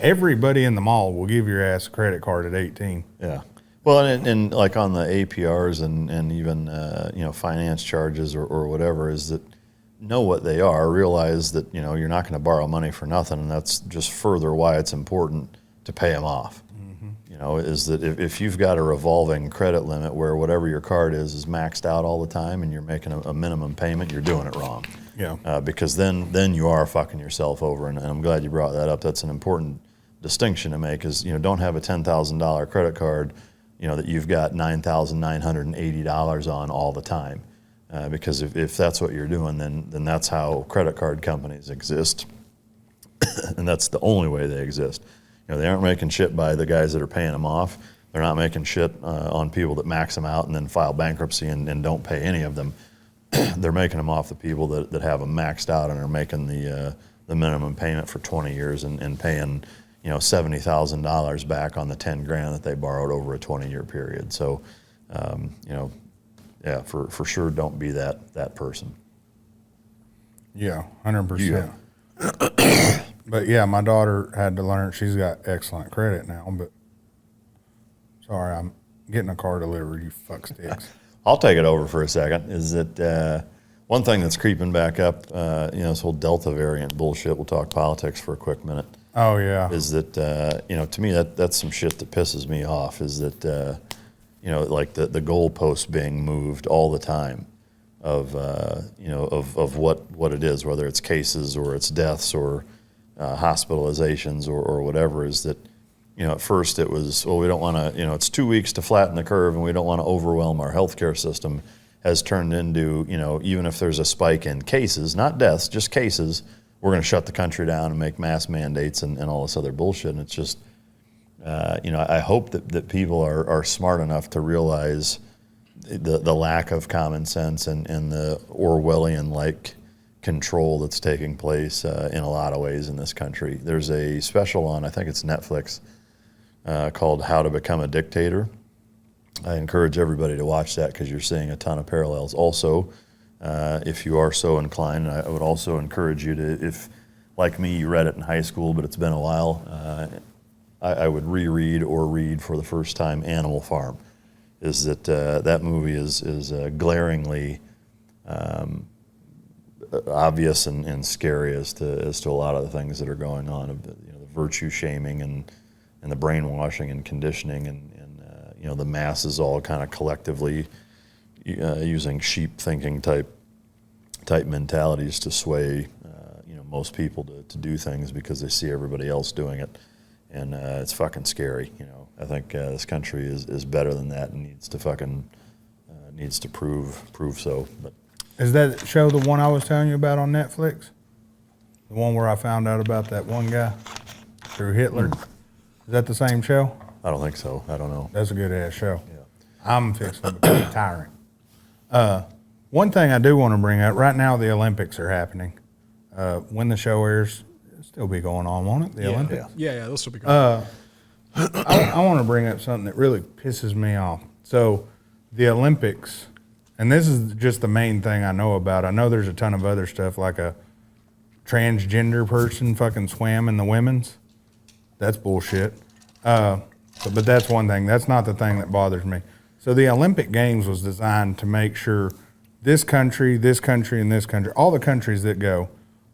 everybody in the mall will give your ass a credit card at 18. Yeah. Well, and like on the APRs and even, finance charges or whatever, is that know what they are, realize that, you're not going to borrow money for nothing. And that's just further why it's important to pay them off. Is that if you've got a revolving credit limit where whatever your card is maxed out all the time and you're making a minimum payment, you're doing it wrong. Yeah. Because then you are fucking yourself over. And I'm glad you brought that up. That's an important distinction to make is, don't have a $10,000 credit card, that you've got $9,980 on all the time. Because if that's what you're doing, then that's how credit card companies exist. And that's the only way they exist. They aren't making shit by the guys that are paying them off. They're not making shit on people that max them out and then file bankruptcy and don't pay any of them. They're making them off the people that have them maxed out and are making the minimum payment for 20 years and paying $70,000 back on the $10,000 that they borrowed over a 20-year period. So, for sure, don't be that person. Yeah, 100%. Yeah. But yeah, my daughter had to learn. She's got excellent credit now, but sorry, I'm getting a car delivered, you fuck sticks. I'll take it over for a second. Is that one thing that's creeping back up, this whole Delta variant bullshit. We'll talk politics for a quick minute. Oh, yeah. Is that, to me, that's some shit that pisses me off is that, like the goalposts being moved all the time of what it is, whether it's cases or it's deaths or hospitalizations or whatever, is that, at first it was, well, we don't want to, it's 2 weeks to flatten the curve and we don't want to overwhelm our healthcare system, has turned into, even if there's a spike in cases, not deaths, just cases, we're going to shut the country down and make mass mandates and all this other bullshit. And it's just, I hope that people are smart enough to realize the lack of common sense and the Orwellian-like control that's taking place in a lot of ways in this country. There's a special on, I think it's Netflix, called How to Become a Dictator. I encourage everybody to watch that because you're seeing a ton of parallels. Also, if you are so inclined, I would also encourage you to, if, like me, you read it in high school, but it's been a while, I would reread or read for the first time Animal Farm. Is that that movie is glaringly obvious and scary as to a lot of the things that are going on, the virtue shaming and the brainwashing and conditioning and the masses all kind of collectively using sheep thinking type mentalities to sway most people to do things because they see everybody else doing it, and it's fucking scary. I think this country is better than that and needs to prove so. But is that show the one I was telling you about on Netflix? The one where I found out about that one guy through Hitler? Is that the same show? I don't think so. I don't know. That's a good ass show. Yeah. I'm fixing to become a tyrant. One thing I do want to bring up, right now the Olympics are happening. When the show airs, it'll still be going on, won't it? The Olympics? Yeah, they'll still be going. I want to bring up something that really pisses me off. So the Olympics, and this is just the main thing I know about. I know there's a ton of other stuff, like a transgender person fucking swam in the women's. That's bullshit. But that's one thing. That's not the thing that bothers me. So the Olympic Games was designed to make sure this country, and this country, all the countries that go,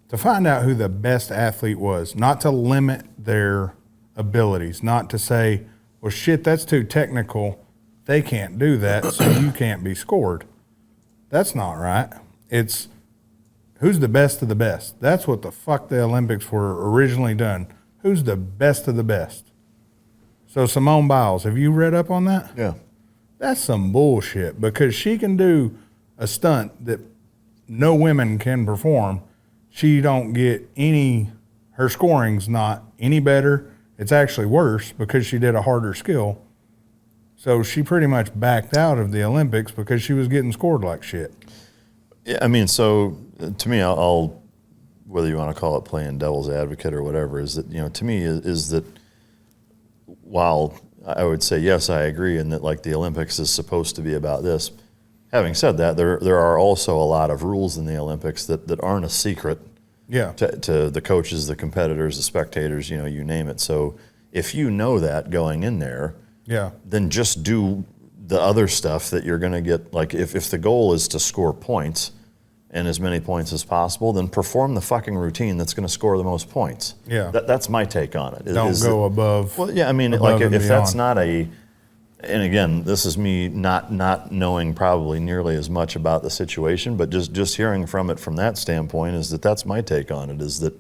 to find out who the best athlete was, not to limit their abilities, not to say, well, shit, that's too technical. They can't do that, so you can't be scored. That's not right. It's who's the best of the best. That's what the fuck the Olympics were originally done. Who's the best of the best? So Simone Biles, have you read up on that? Yeah. That's some bullshit because she can do a stunt that no women can perform. She don't get any, her scoring's not any better. It's actually worse because she did a harder skill. So she pretty much backed out of the Olympics because she was getting scored like shit. Yeah, I mean, so to me, I'll whether you want to call it playing devil's advocate or whatever, is that, to me is that while I would say, yes, I agree, and that like the Olympics is supposed to be about this. Having said that, there are also a lot of rules in the Olympics that aren't a secret Yeah. to the coaches, the competitors, the spectators, you name it. So if you know that going in there, Yeah. then just do the other stuff that you're going to get. Like if the goal is to score points and as many points as possible, then perform the fucking routine that's going to score the most points. Yeah. That's my take on it. Don't go above. Well, yeah, I mean, above like and if that's beyond. not and again, this is me not knowing probably nearly as much about the situation, but just hearing from it from that standpoint is that's my take on it, is that,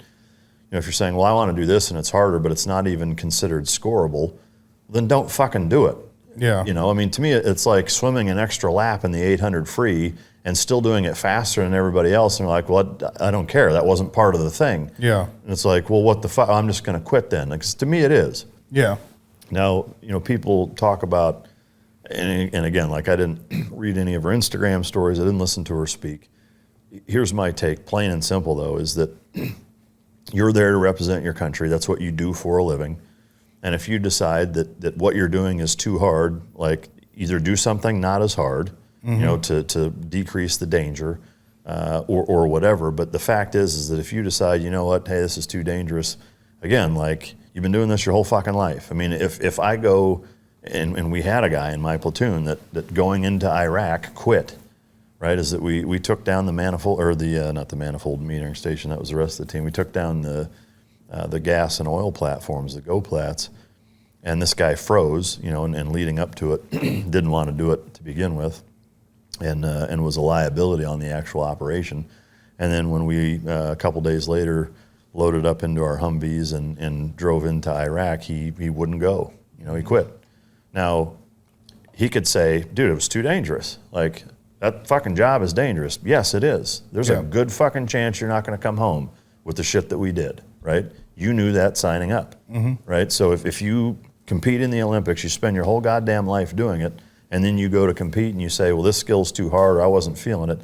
if you're saying, well, I want to do this and it's harder, but it's not even considered scoreable, then don't fucking do it. Yeah. I mean, to me, it's like swimming an extra lap in the 800 free and still doing it faster than everybody else. And you're like, well, I don't care. That wasn't part of the thing. Yeah. And it's like, well, what the fuck? I'm just going to quit then. Because to me, it is. Yeah. Now, people talk about, and again, like I didn't read any of her Instagram stories. I didn't listen to her speak. Here's my take, plain and simple, though, is that you're there to represent your country. That's what you do for a living. And if you decide that what you're doing is too hard, like either do something not as hard, to decrease the danger, or whatever. But the fact is that if you decide, you know what, hey, this is too dangerous, again, like you've been doing this your whole fucking life. I mean, if I go, and we had a guy in my platoon that going into Iraq quit, right, is that we took down the manifold, or not the manifold metering station, that was the rest of the team. We took down the gas and oil platforms, the GoPlats, and this guy froze, and leading up to it, didn't want to do it to begin with, and was a liability on the actual operation. And then when we, a couple days later, loaded up into our Humvees and drove into Iraq, he wouldn't go. He quit. Now, he could say, dude, it was too dangerous. Like, that fucking job is dangerous. Yes, it is. There's a good fucking chance you're not going to come home with the shit that we did, right? You knew that signing up, right? So if you compete in the Olympics, you spend your whole goddamn life doing it, and then you go to compete and you say, well, this skill's too hard, or I wasn't feeling it.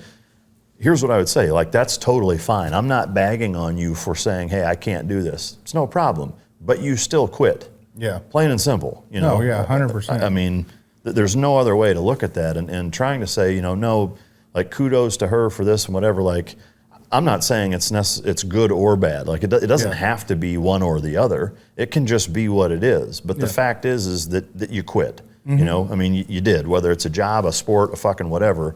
Here's what I would say, like, that's totally fine. I'm not bagging on you for saying, hey, I can't do this. It's no problem, but you still quit. Yeah. Plain and simple, No, yeah, 100%. I mean, there's no other way to look at that. And trying to say, no, like, kudos to her for this and whatever, like, I'm not saying it's good or bad. Like, it doesn't have to be one or the other. It can just be what it is. But the fact is that you quit. I mean, you did, whether it's a job, a sport, a fucking whatever,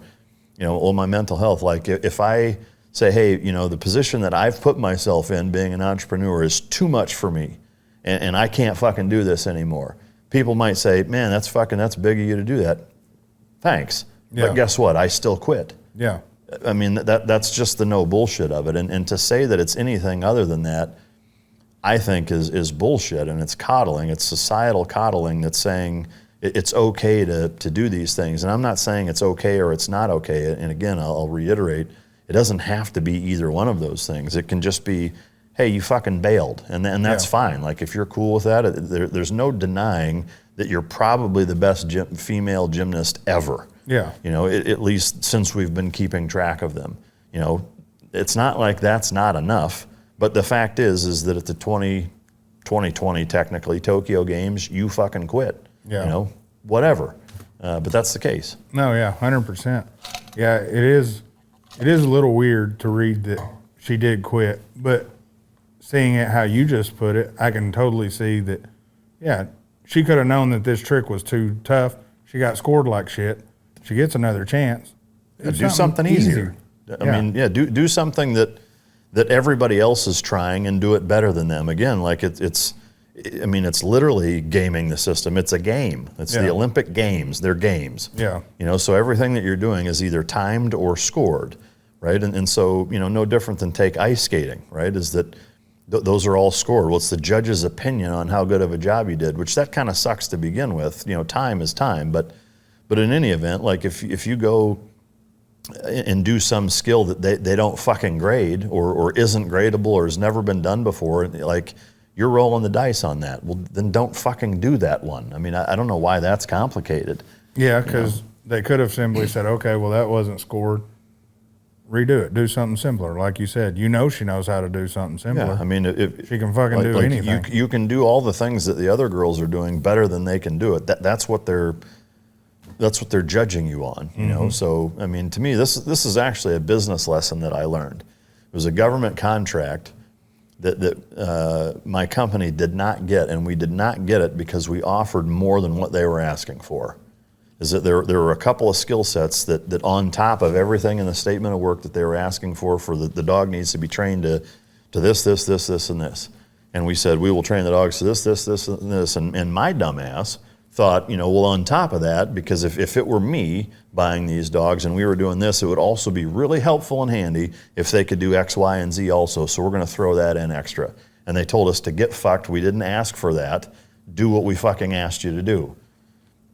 or my mental health. Like, if I say, hey, the position that I've put myself in, being an entrepreneur, is too much for me, and I can't fucking do this anymore. People might say, man, that's big of you to do that. Thanks. Yeah. But guess what? I still quit. Yeah. I mean, that's just the no bullshit of it. And to say that it's anything other than that, I think is bullshit, and it's coddling. It's societal coddling that's saying it's okay to do these things. And I'm not saying it's okay or it's not okay. And again, I'll reiterate, it doesn't have to be either one of those things. It can just be, hey, you fucking bailed, and that's fine. Like, if you're cool with that, there's no denying that you're probably the best female gymnast ever. Yeah. At least since we've been keeping track of them. It's not like that's not enough, but the fact is that at the 2020 technically Tokyo Games, you fucking quit. Yeah. Whatever. But that's the case. No, yeah, 100%. Yeah, it is a little weird to read that she did quit, but seeing it how you just put it, I can totally see that, yeah, she could have known that this trick was too tough. She got scored like shit. She gets another chance. Do something easier. I mean, do something that everybody else is trying and do it better than them. Again, like it's literally gaming the system. It's a game. It's the Olympic Games. They're games. Yeah. So everything that you're doing is either timed or scored, right? And so, no different than take ice skating, right? Is that those are all scored. Well, it's the judge's opinion on how good of a job you did, which that kind of sucks to begin with. Time is time, but in any event, like if you go and do some skill that they don't fucking grade or isn't gradable or has never been done before, like, you're rolling the dice on that. Well, then don't fucking do that one. I mean, I don't know why that's complicated. Yeah, because they could have simply said, okay, well, that wasn't scored. Redo it. Do something simpler. Like you said, she knows how to do something simpler. Yeah, I mean, if she can fucking do anything. You can do all the things that the other girls are doing better than they can do it. That's what they're judging you on. So, I mean, to me, this is actually a business lesson that I learned. was a government contract that my company did not get, and we did not get it because we offered more than what they were asking for. Is that there were a couple of skill sets that on top of everything in the statement of work that they were asking for the dog needs to be trained to this, and this. And we said, we will train the dogs to this, and this. And my dumbass thought, well, on top of that, because if it were me buying these dogs and we were doing this, it would also be really helpful and handy if they could do X, Y, and Z also. So we're going to throw that in extra. And they told us to get fucked. We didn't ask for that. Do what we fucking asked you to do.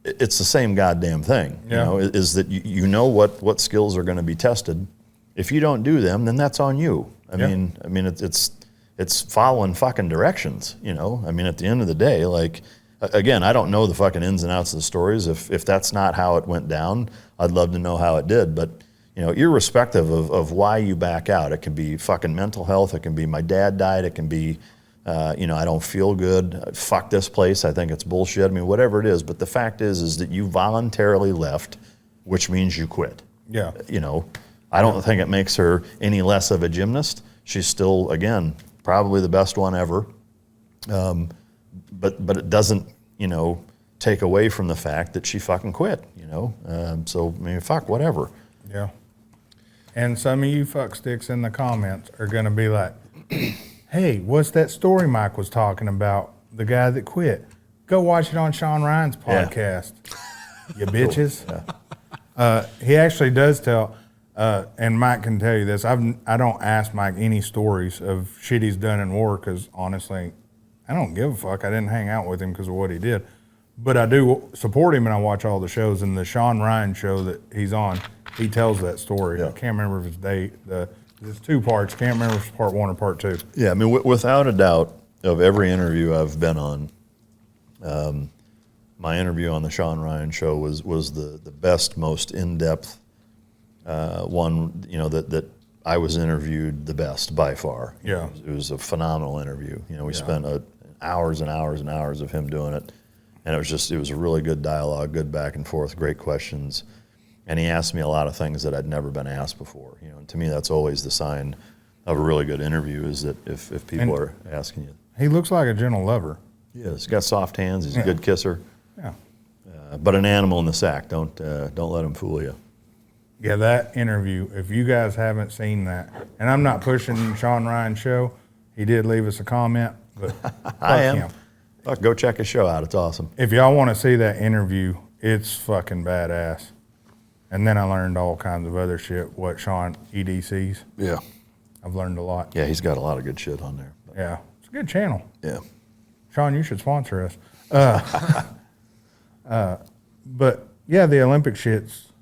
It's the same goddamn thing. Yeah. Is that you know what skills are going to be tested. If you don't do them, then that's on you. I mean, it's following fucking directions. I mean, at the end of the day, like. Again, I don't know the fucking ins and outs of the stories. If that's not how it went down, I'd love to know how it did. But, irrespective of why you back out, it can be fucking mental health. It can be my dad died. It can be, I don't feel good. Fuck this place. I think it's bullshit. I mean, whatever it is. But the fact is that you voluntarily left, which means you quit. Yeah. I don't think it makes her any less of a gymnast. She's still, again, probably the best one ever. But it doesn't, take away from the fact that she fucking quit, So, I mean, fuck, whatever. Yeah. And some of you fuck sticks in the comments are going to be like, hey, what's that story Mike was talking about? The guy that quit. Go watch it on Sean Ryan's podcast, you bitches. Yeah. He actually does tell, and Mike can tell you this, I don't ask Mike any stories of shit he's done in war because, honestly, I don't give a fuck. I didn't hang out with him because of what he did. But I do support him, and I watch all the shows. And the Sean Ryan show that he's on, he tells that story. Yeah. I can't remember if it's 2 parts. Can't remember if it's part 1 or part 2. Yeah, I mean, without a doubt, of every interview I've been on, my interview on the Sean Ryan show was the best, most in-depth one, that I was interviewed the best by far. Yeah. It was a phenomenal interview. We spent hours and hours and hours of him doing it. And it was a really good dialogue, good back and forth, great questions. And he asked me a lot of things that I'd never been asked before. And to me, that's always the sign of a really good interview is that if people are asking you. He looks like a gentle lover. He is. He's got soft hands. He's a good kisser. Yeah. But an animal in the sack. Don't let him fool you. Yeah, that interview, if you guys haven't seen that, and I'm not pushing Sean Ryan's show, he did leave us a comment, but I am. Him. Fuck, go check his show out. It's awesome. If y'all want to see that interview, it's fucking badass. And then I learned all kinds of other shit, what Sean EDCs. Yeah. I've learned a lot. Yeah, he's got a lot of good shit on there. Yeah, it's a good channel. Yeah. Sean, you should sponsor us. But, yeah, the Olympic shits.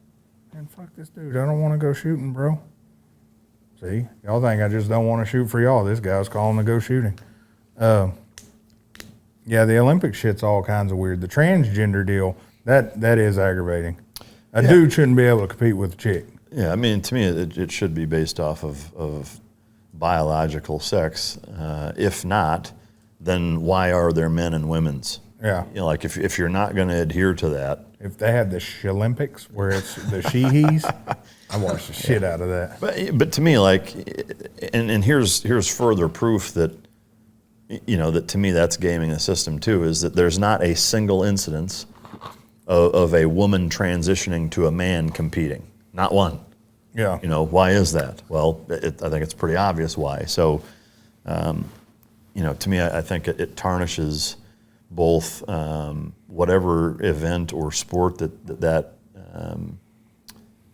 Man, fuck this dude. I don't want to go shooting, bro. See? Y'all think I just don't want to shoot for y'all. This guy's calling to go shooting. Yeah, the Olympic shit's all kinds of weird. The transgender deal, that is aggravating. A dude shouldn't be able to compete with a chick. Yeah, I mean, to me, it should be based off of biological sex. If not, then why are there men and women's? Yeah. Like if you're not going to adhere to that. If they had the Olympics where it's the she-he's, I watch the shit out of that. But to me, like, and here's further proof that, that to me that's gaming the system too, is that there's not a single incidence of a woman transitioning to a man competing. Not one. Yeah. Why is that? Well, I think it's pretty obvious why. So, to me, I think it tarnishes both whatever event or sport that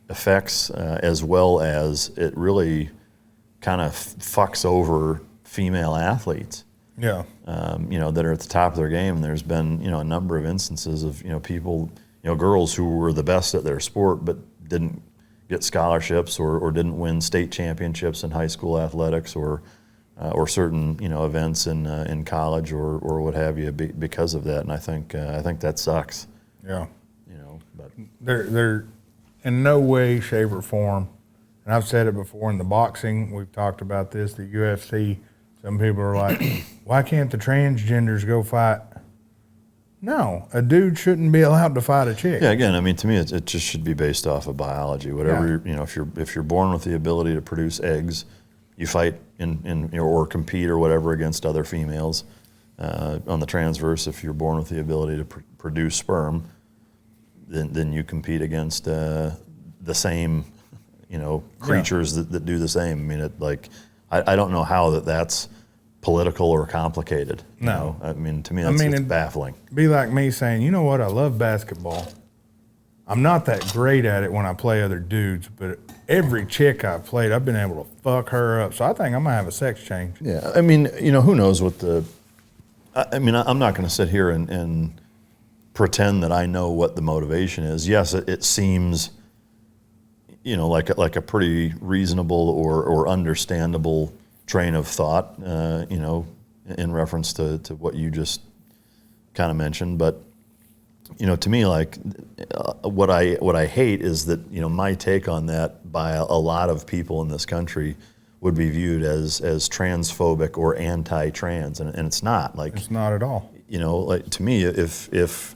affects, as well as it really kind of fucks over female athletes. Yeah. That are at the top of their game. And there's been, a number of instances of, people, girls who were the best at their sport but didn't get scholarships or didn't win state championships in high school athletics or certain, events in college or what have you because of that. And I think that sucks. Yeah. But they're in no way, shape, or form. And I've said it before in the boxing. We've talked about this. The UFC. Some people are like, why can't the transgenders go fight? No, a dude shouldn't be allowed to fight a chick. Yeah, again, I mean, to me, it just should be based off of biology. Whatever, if you're born with the ability to produce eggs, you fight or compete or whatever against other females. On the transverse, if you're born with the ability to produce sperm, then you compete against the same, creatures that do the same. I mean, I don't know how that's political or complicated. No. I mean, to me, it's baffling. Be like me saying, you know what, I love basketball. I'm not that great at it when I play other dudes, but every chick I've played, I've been able to fuck her up. So I think I'm going to have a sex change. Yeah, I mean, who knows what I'm not going to sit here and pretend that I know what the motivation is. Yes, it seems, like a pretty reasonable or understandable train of thought, in reference to what you just kind of mentioned. But, to me, what I hate is that, my take on that by a lot of people in this country would be viewed as transphobic or anti-trans, and it's not. It's not at all. To me, if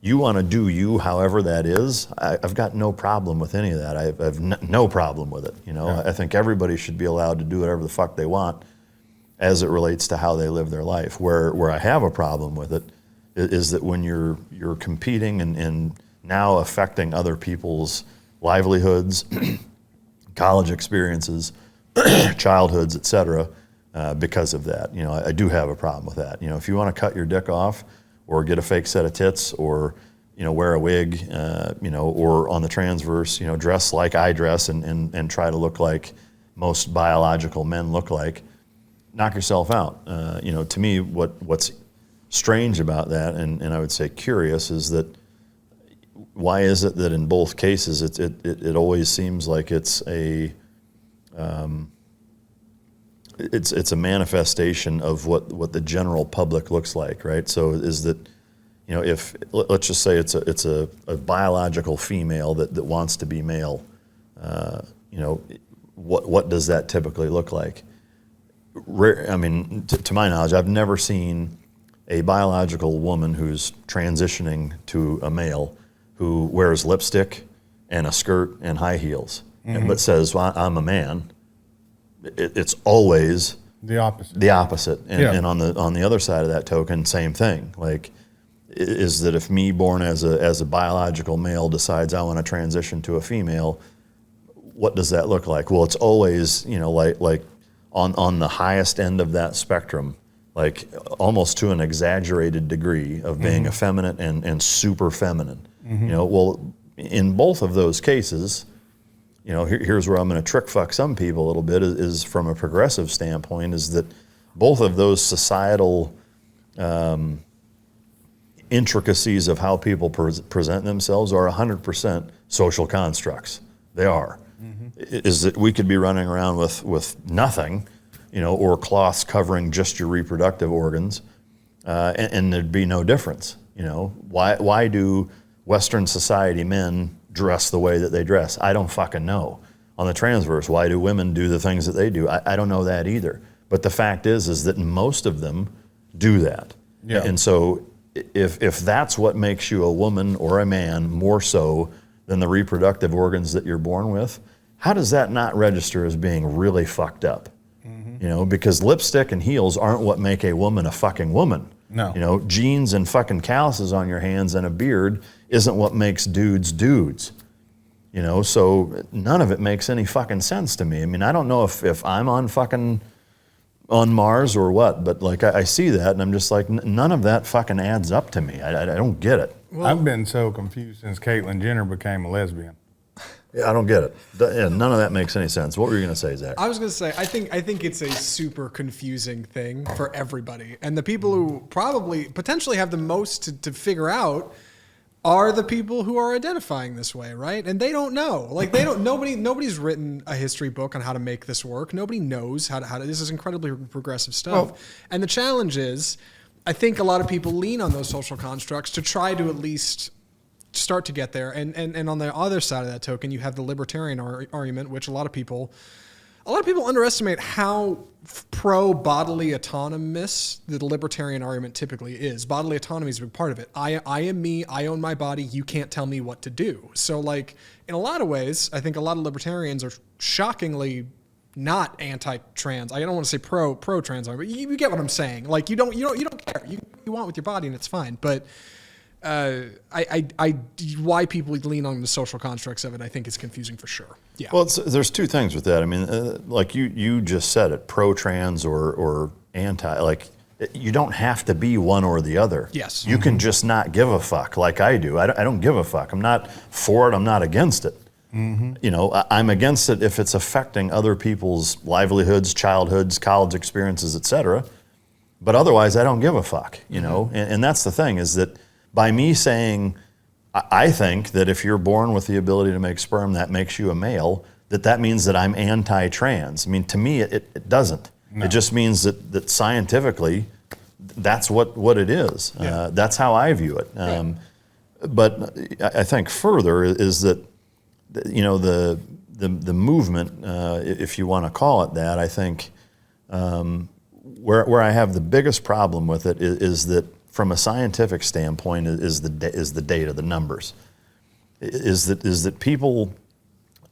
you want to do you, however that is, I've got no problem with any of that. I've no problem with it. Yeah. I think everybody should be allowed to do whatever the fuck they want as it relates to how they live their life. Where I have a problem with it is that when you're competing and now affecting other people's livelihoods, college experiences, childhoods, et cetera, because of that. I do have a problem with that. If you want to cut your dick off or get a fake set of tits or, wear a wig, or on the transverse, dress like I dress and try to look like most biological men look like, knock yourself out. To me, what's strange about that, and I would say curious, is that why is it that in both cases it always seems like it's a it's a manifestation of what the general public looks like, right? So is that, if let's just say it's a biological female that wants to be male, what does that typically look like? To my knowledge, I've never seen a biological woman who's transitioning to a male who wears lipstick and a skirt and high heels, but says, well, I'm a man. It's always the opposite. The opposite, and on the other side of that token, same thing. Is that if me born as a biological male decides I want to transition to a female, what does that look like? Well, it's always like on the highest end of that spectrum, like almost to an exaggerated degree of being effeminate and super feminine. Well, in both of those cases, here's where I'm going to trick fuck some people a little bit, is from a progressive standpoint, is that both of those societal intricacies of how people present themselves are 100% social constructs. They are. Is that we could be running around with nothing, or cloths covering just your reproductive organs, and there'd be no difference. Why do Western society men dress the way that they dress? I don't fucking know. On the transverse, why do women do the things that they do? I don't know that either. But the fact is that most of them do that. Yeah. And so if that's what makes you a woman or a man more so than the reproductive organs that you're born with, how does that not register as being really fucked up? Because lipstick and heels aren't what make a woman a fucking woman. No. Jeans and fucking calluses on your hands and a beard isn't what makes dudes dudes. So none of it makes any fucking sense to me. I don't know if I'm on Mars or what, but I see that and I'm just like, none of that fucking adds up to me. I don't get it. Well, I've been so confused since Caitlyn Jenner became a lesbian. Yeah, I don't get it. Yeah, none of that makes any sense. What were you going to say, Zach? I was going to say, I think it's a super confusing thing for everybody. And the people who potentially have the most to figure out are the people who are identifying this way, right? And they don't know. Nobody's written a history book on how to make this work. Nobody knows how to this is incredibly progressive stuff. Well, and the challenge is, I think a lot of people lean on those social constructs to try to at least start to get there. And on the other side of that token, you have the libertarian argument, which a lot of people underestimate how pro bodily autonomous the libertarian argument typically is. Bodily autonomy is a big part of it. I am me. I own my body. You can't tell me what to do. So in a lot of ways, I think a lot of libertarians are shockingly not anti-trans. I don't want to say pro-trans, but you get what I'm saying. Like you don't care. You want with your body, and it's fine. But why people lean on the social constructs of it, I think is confusing for sure. Yeah. Well, there's two things with that. I mean, like you just said it, pro-trans or anti. Like, you don't have to be one or the other. Yes. You can just not give a fuck, like I do. I don't give a fuck. I'm not for it. I'm not against it. You know, I'm against it if it's affecting other people's livelihoods, childhoods, college experiences, etc. But otherwise, I don't give a fuck. You know, and that's the thing, is that by me saying, I think that if you're born with the ability to make sperm, that makes you a male, that means that I'm anti-trans. I mean, to me, it doesn't. No. It just means that scientifically, that's what it is. Yeah. That's how I view it. But I think further is that, you know, the movement, if you want to call it that, I think where I have the biggest problem with it is that from a scientific standpoint is the data, the numbers, is that people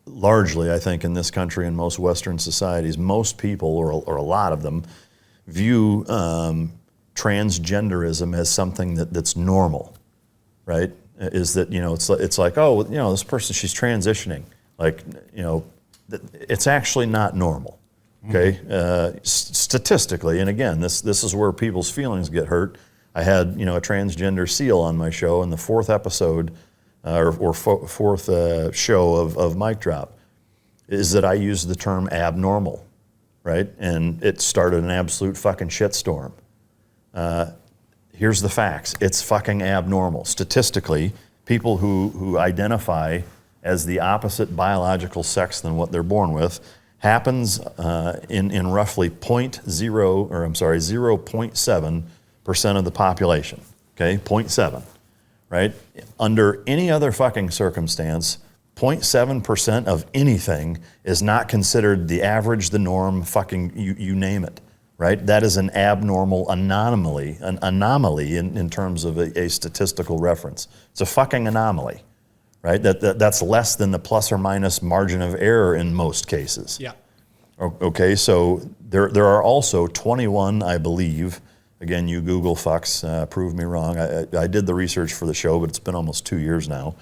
largely, I think, in this country and most Western societies, most people or a lot of them view transgenderism as something that's normal, right? Is that, you know, it's like, oh, you know, this person, she's transitioning. Like, you know, it's actually not normal, okay? Statistically, and again, this is where people's feelings get hurt. I had, you know, a transgender SEAL on my show in the fourth episode, fourth show of Mic Drop, is that I used the term abnormal, right? And it started an absolute fucking shitstorm. Here's the facts. It's fucking abnormal. Statistically, people who identify as the opposite biological sex than what they're born with happens in roughly 0.7% of the population, okay? 0.7, right? Under any other fucking circumstance, 0.7% of anything is not considered the average, the norm, fucking you name it, right? That is an abnormal anomaly, in terms of a statistical reference. It's a fucking anomaly, right? That's less than the plus or minus margin of error in most cases. Yeah. Okay, so there are also 21, I believe. Again, you Google fucks, prove me wrong. I did the research for the show, but it's been almost 2 years now.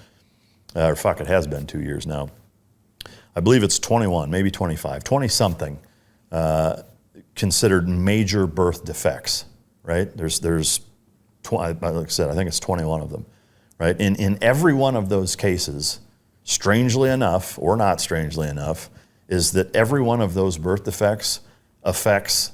Or fuck, it has been 2 years now. I believe it's 21, maybe 25, 20-something considered major birth defects, right? Like I said, I think it's 21 of them, right? In every one of those cases, strangely enough, or not strangely enough, is that every one of those birth defects affects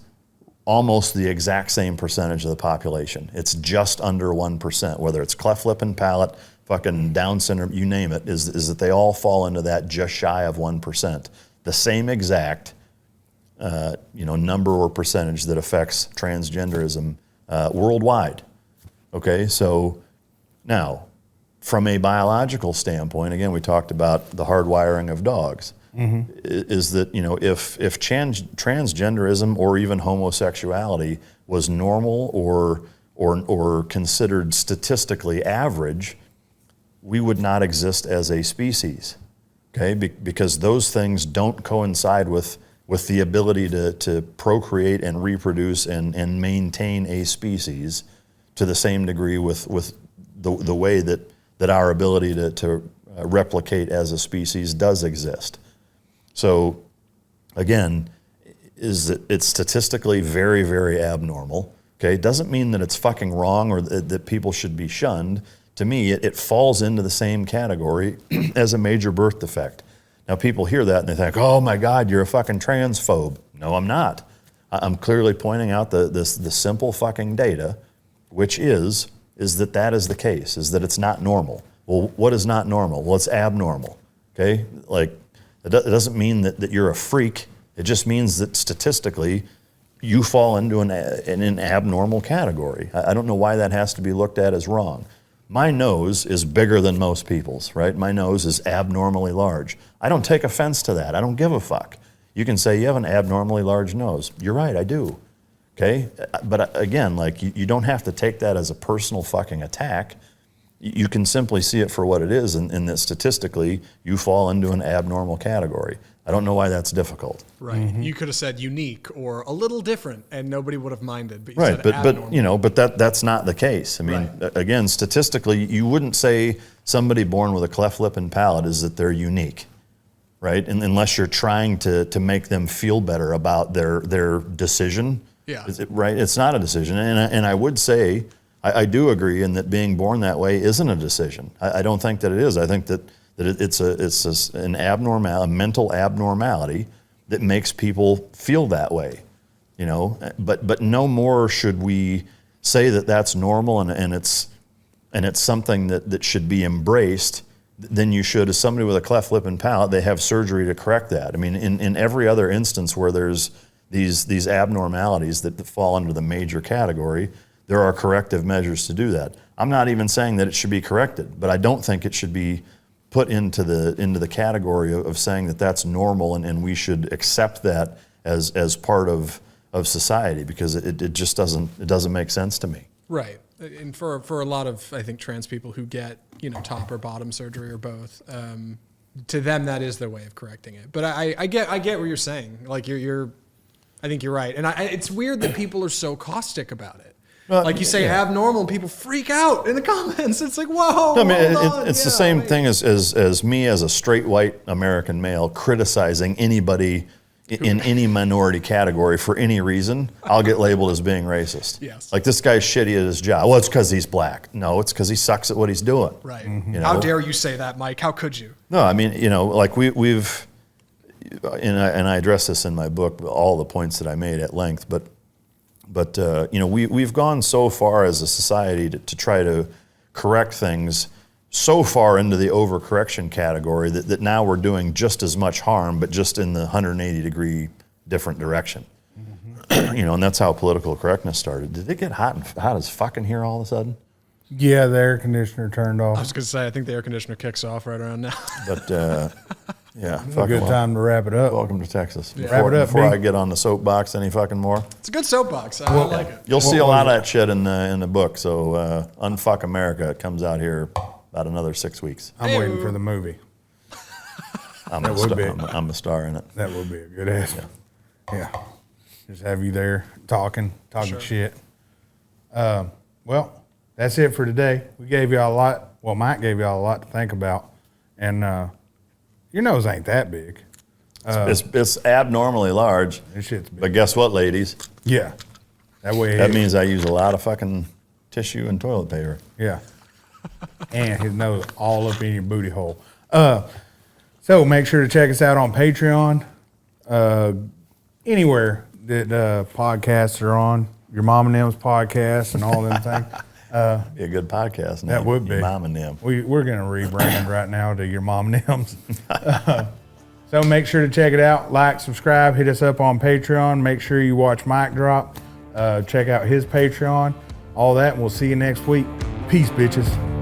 almost the exact same percentage of the population. It's just under 1%, whether it's cleft lip and palate, fucking Down syndrome, you name it, is that they all fall into that just shy of 1%. The same exact number or percentage that affects transgenderism worldwide. Okay, so now, from a biological standpoint, again, we talked about the hardwiring of dogs. Is that, you know, if transgenderism or even homosexuality was normal or considered statistically average, we would not exist as a species, okay? Because those things don't coincide with the ability to procreate and reproduce and maintain a species to the same degree with the way that our ability to replicate as a species does exist. So, again, it's statistically very, very abnormal. Okay, it doesn't mean that it's fucking wrong or that people should be shunned. To me, it falls into the same category as a major birth defect. Now, people hear that and they think, "Oh my God, you're a fucking transphobe." No, I'm not. I'm clearly pointing out the simple fucking data, which is that is the case. Is that it's not normal. Well, what is not normal? Well, it's abnormal. Okay, like. It doesn't mean that you're a freak. It just means that statistically, you fall into an abnormal category. I don't know why that has to be looked at as wrong. My nose is bigger than most people's, right? My nose is abnormally large. I don't take offense to that. I don't give a fuck. You can say you have an abnormally large nose. You're right, I do. Okay? But again, like you don't have to take that as a personal fucking attack. you can simply see it for what it is, and that statistically you fall into an abnormal category. I don't know why that's difficult. Right. Mm-hmm. You could have said unique or a little different, and nobody would have minded. But you right, said but abnormal. that's not the case. I mean, again, statistically, you wouldn't say somebody born with a cleft lip and palate is that they're unique, right? And unless you're trying to make them feel better about their decision, right? It's not a decision. And I would say, I do agree in that being born that way isn't a decision. I don't think that it is. I think that it's a mental abnormality that makes people feel that way, But no more should we say that that's normal and it's something that should be embraced than you should as somebody with a cleft lip and palate. They have surgery to correct that. I mean, in every other instance where there's these abnormalities that fall under the major category, there are corrective measures to do that. I'm not even saying that it should be corrected, but I don't think it should be put into the category of saying that that's normal and we should accept that as part of society, because it just doesn't make sense to me. Right. And for a lot of, I think, trans people who get, top or bottom surgery or both, to them that is their way of correcting it. But I get what you're saying. Like I think you're right. And it's weird that people are so caustic about it. Like you say abnormal, and people freak out in the comments. It's like, whoa. No, I mean, it's the same thing as me as a straight white American male criticizing anybody in any minority category for any reason. I'll get labeled as being racist. Yes. Like, this guy's shitty at his job. Well, it's because he's black. No, it's because he sucks at what he's doing. Right. Mm-hmm. How dare you say that, Mike? How could you? No, I mean, like we've, and I address this in my book, all the points that I made at length, but we've gone so far as a society to try to correct things so far into the overcorrection category that now we're doing just as much harm, but just in the 180-degree different direction. Mm-hmm. And that's how political correctness started. Did it get hot as fucking here all of a sudden? Yeah, the air conditioner turned off. I was going to say, I think the air conditioner kicks off right around now. But yeah, a good time to wrap it up. Welcome to Texas. Yeah. Wrap it up, before I get on the soapbox any fucking more. It's a good soapbox. I like it. You'll see a lot of that shit in the book. So Unfuck America, it comes out here about another 6 weeks. I'm waiting for the movie. I'm a star in it. That would be a good ass. Yeah. Just have you there talking shit. Well, that's it for today. We gave y'all a lot. Well, Mike gave y'all a lot to think about. And your nose ain't that big. It's abnormally large. This shit's big. But guess what, ladies? Yeah. That means I use a lot of fucking tissue and toilet paper. Yeah. And his nose all up in your booty hole. So make sure to check us out on Patreon. Anywhere that podcasts are on. Your Mom and Them's podcast and all them things. Be a good podcast name. That would be. Your Mom and Them. We're going to rebrand right now to Your Mom and Them's. So make sure to check it out. Like, subscribe, hit us up on Patreon. Make sure you watch Mike Drop. Check out his Patreon. All that. We'll see you next week. Peace, bitches.